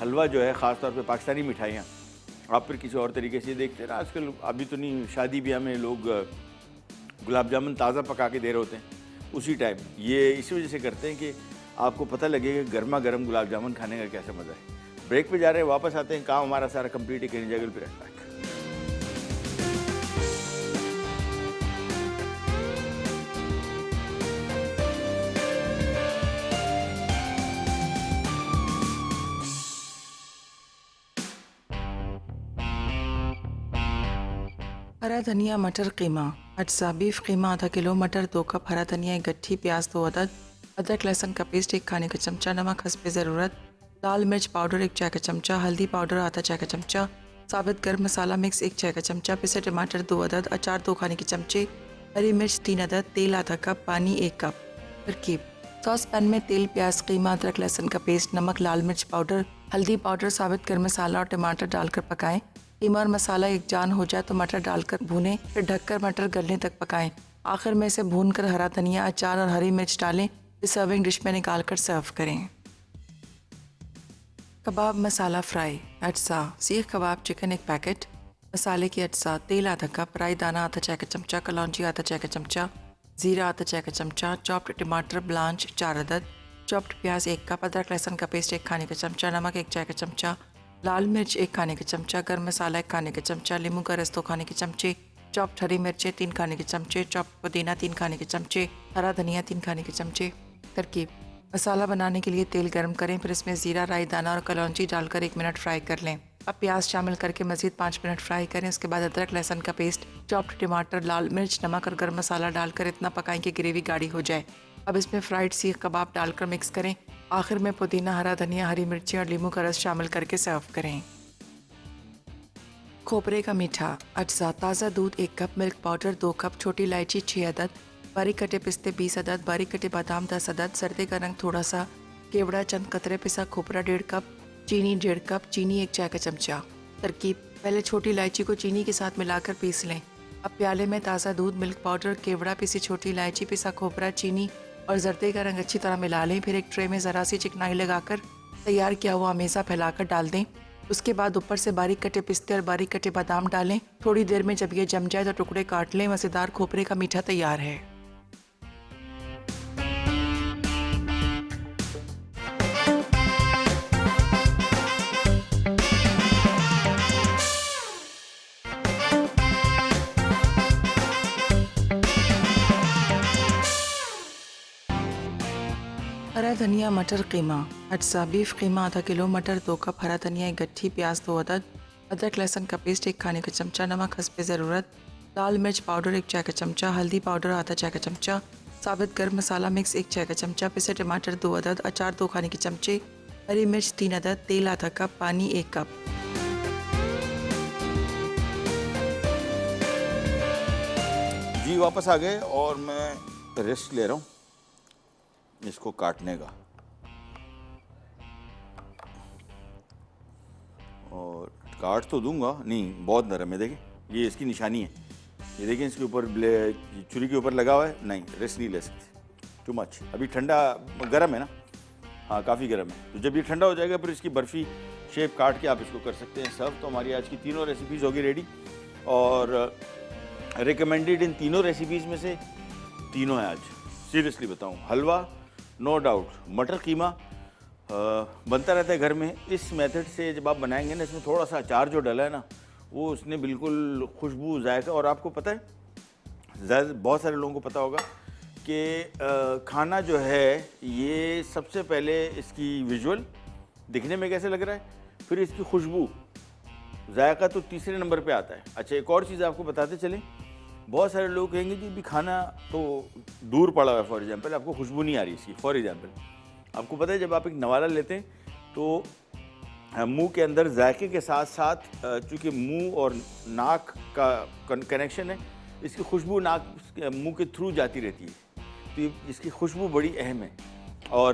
हलवा जो है, ख़ास तौर पे पाकिस्तानी मिठाइयाँ, आप फिर किसी और तरीके से देखते हैं ना, आजकल अभी तो नहीं, शादी ब्याह में लोग गुलाब जामुन ताज़ा पका के दे रहे होते हैं, उसी टाइप ये इसी वजह से करते हैं कि आपको पता लगेगा गर्मा गर्म गुलाब जामुन खाने का कैसा मज़ा है। ब्रेक पे जा रहे हैं, वापस आते हैं, काम हमारा सारा कंप्लीट है, कहीं जगह पर रहता है। हरा धनिया मटर कीमा, अज्जा बीफ कीमा आधा किलो, मटर 2 कप, हरा धनिया 1 गट्ठी, प्याज 2 अदद, अदरक लहसुन का पेस्ट 1 खाने का चमचा, नमक हस्बे ज़रूरत, लाल मिर्च पाउडर 1 चाय का चमचा, हल्दी पाउडर आधा चाय का चमचा, साबित गर्म मसाला मिक्स 1 चाय का चमचा, पिसे टमाटर 2 अदद, अचार 2 खाने के चमचे, हरी मिर्च 3 अदद, तेल आधा कप, पानी 1 कप। तरकीब: सॉस पैन में तेल, प्याज, कीमा, अदरक लहसुन का पेस्ट, नमक, लाल मिर्च पाउडर, हल्दी पाउडर, साबित गर्म मसाला और टमाटर डालकर पकाएं। कीमा और मसाला एक जान हो जाए तो मटर डालकर भूनें, फिर ढककर मटर गलने तक पकाएं। आखिर में इसे भूनकर हरा धनिया, अचार और हरी मिर्च डालें, फिर सर्विंग डिश में निकालकर सर्व करें। कबाब मसाला फ्राई, अज्जा: सीख कबाब चिकन 1 पैकेट, मसाले की अज्जा: तेल आधा कप, राई दाना आधा चाय का चमचा, कलौंजी आधा चाय का चमचा, जीरा आधा चाय का चमचा, चॉप्ड टमाटर ब्लांच 4 अदद, चॉप्ड प्याज 1 कप, अदरक लहसुन का पेस्ट 1 खाने का चमचा, नमक 1 चाय का चमचा, लाल मिर्च 1 खाने का चमचा, गर्म मसाला 1 खाने का चमचा, नींबू का रस 2 खाने के चमचे, चॉप्ड हरी मिर्चें 3 खाने के चमचे, चॉप्ड पुदीना 3 खाने के चमचे, हरा धनिया 3 खाने के चमचे। तरकीब: मसाला बनाने के लिए तेल गर्म करें, फिर इसमें जीरा, राई दाना और कलौंजी डालकर 1 मिनट फ्राई कर लें। अब प्याज शामिल करके मजीद 5 मिनट फ्राई करें। उसके बाद अदरक लहसुन का पेस्ट, चॉप्ड टमाटर, लाल मिर्च, नमक और गर्म मसाला डालकर इतना पकाएं कि ग्रेवी गाढ़ी हो जाए। अब इसमें फ्राइड सीख कबाब डालकर मिक्स करें। आखिर में पुदीना, हरा धनिया, हरी मिर्ची और नींबू का रस शामिल करके सर्व करें। खोपरे का मीठा, अज्जा: ताज़ा दूध 1 कप, मिल्क पाउडर 2 कप, छोटी इलायची 6 अदद, बारीक कटे पिस्ते 20 अदद, बारीक कटे बादाम 10 अदद, सर्दी का रंग थोड़ा सा, केवड़ा चंद कतरे, पिसा खोपरा 1.5 कप, चीनी 1.5 कप, चीनी 1 चाय का चमचा। तरकीब: पहले छोटी इलायची को चीनी के साथ मिलाकर पीस लें। अब प्याले में ताज़ा दूध, मिल्क पाउडर, केवड़ा, पिसी छोटी इलायची, पिसा खोपरा, चीनी और जर्दे का रंग अच्छी तरह मिला लें। फिर एक ट्रे में ज़रा सी चिकनाई लगाकर तैयार किया हुआ अमेज़ा फैलाकर डाल दें। उसके बाद ऊपर से बारीक कटे पिस्ते और बारीक कटे बादाम डालें। थोड़ी देर में जब ये जम जाए तो टुकड़े काट लें। मज़ेदार खोपरे का मीठा तैयार है। हरा धनिया मटर कीमा अज्जा बीफ कीमा आधा किलो, मटर 2 कप, हरा धनिया 1 गट्ठी, प्याज 2 अदद, अदरक लहसुन का पेस्ट 1 खाने का चमचा, नमक हस्बे ज़रूरत, लाल मिर्च पाउडर 1 चाय का चमचा, हल्दी पाउडर आधा चाय का चमचा, साबित गर्म मसाला मिक्स 1 चाय का चमचा, पिसे टमाटर 2 अदद, अचार 2 खाने के चमचे, हरी मिर्च 3 अदद, तेल आधा कप, पानी 1 कप। जी वापस आ गए और मैं रेस्ट ले रहा हूँ इसको काटने का। और काट तो दूंगा, नहीं बहुत नरम है, देखिए ये इसकी निशानी है, ये देखिए इसके ऊपर छुरी के ऊपर लगा हुआ है, नहीं रेस्ट नहीं ले सकते, टू मच। अभी ठंडा गर्म है ना, हाँ काफ़ी गर्म है, तो जब ये ठंडा हो जाएगा फिर इसकी बर्फ़ी शेप काट के आप इसको कर सकते हैं सर्व। तो हमारी आज की तीनों रेसिपीज़ होगी रेडी, और रिकमेंडेड इन तीनों रेसिपीज़ में से तीनों है आज, सीरियसली बताऊँ। हलवा नो डाउट, मटर कीमा बनता रहता है घर में, इस मेथड से जब आप बनाएंगे ना, इसमें थोड़ा सा अचार जो डला है ना, वो उसने बिल्कुल खुशबू जायका। और आपको पता है, बहुत सारे लोगों को पता होगा कि खाना जो है ये सबसे पहले इसकी विजुअल दिखने में कैसे लग रहा है, फिर इसकी खुशबू, जायका तो तीसरे नंबर पे आता है। अच्छा एक और चीज़ आपको बताते चलें, बहुत सारे लोग कहेंगे जी भी खाना तो दूर पड़ा हुआ है, फॉर एग्जांपल आपको खुशबू नहीं आ रही इसकी। फॉर एग्जांपल आपको पता है जब आप एक नवाला लेते हैं तो मुंह के अंदर जायके के साथ साथ चूँकि मुंह और नाक का कनेक्शन है, इसकी खुशबू नाक मुंह के थ्रू जाती रहती है, तो इसकी खुशबू बड़ी अहम है। और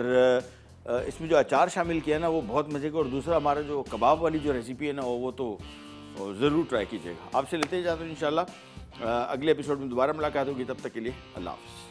इसमें जो अचार शामिल किया है ना वो बहुत मज़े का। और दूसरा हमारा जो कबाब वाली जो रेसिपी है ना वो तो ज़रूर ट्राई कीजिएगा। आपसे लेते ही जाते हैं इंशाल्लाह, अगले एपिसोड में दोबारा मुलाकात होगी, तब तक के लिए अल्लाह हाफ़िज़।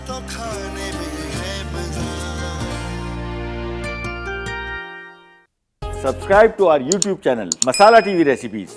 तो खाने में है मजा। Subscribe to our YouTube channel, Masala TV Recipes.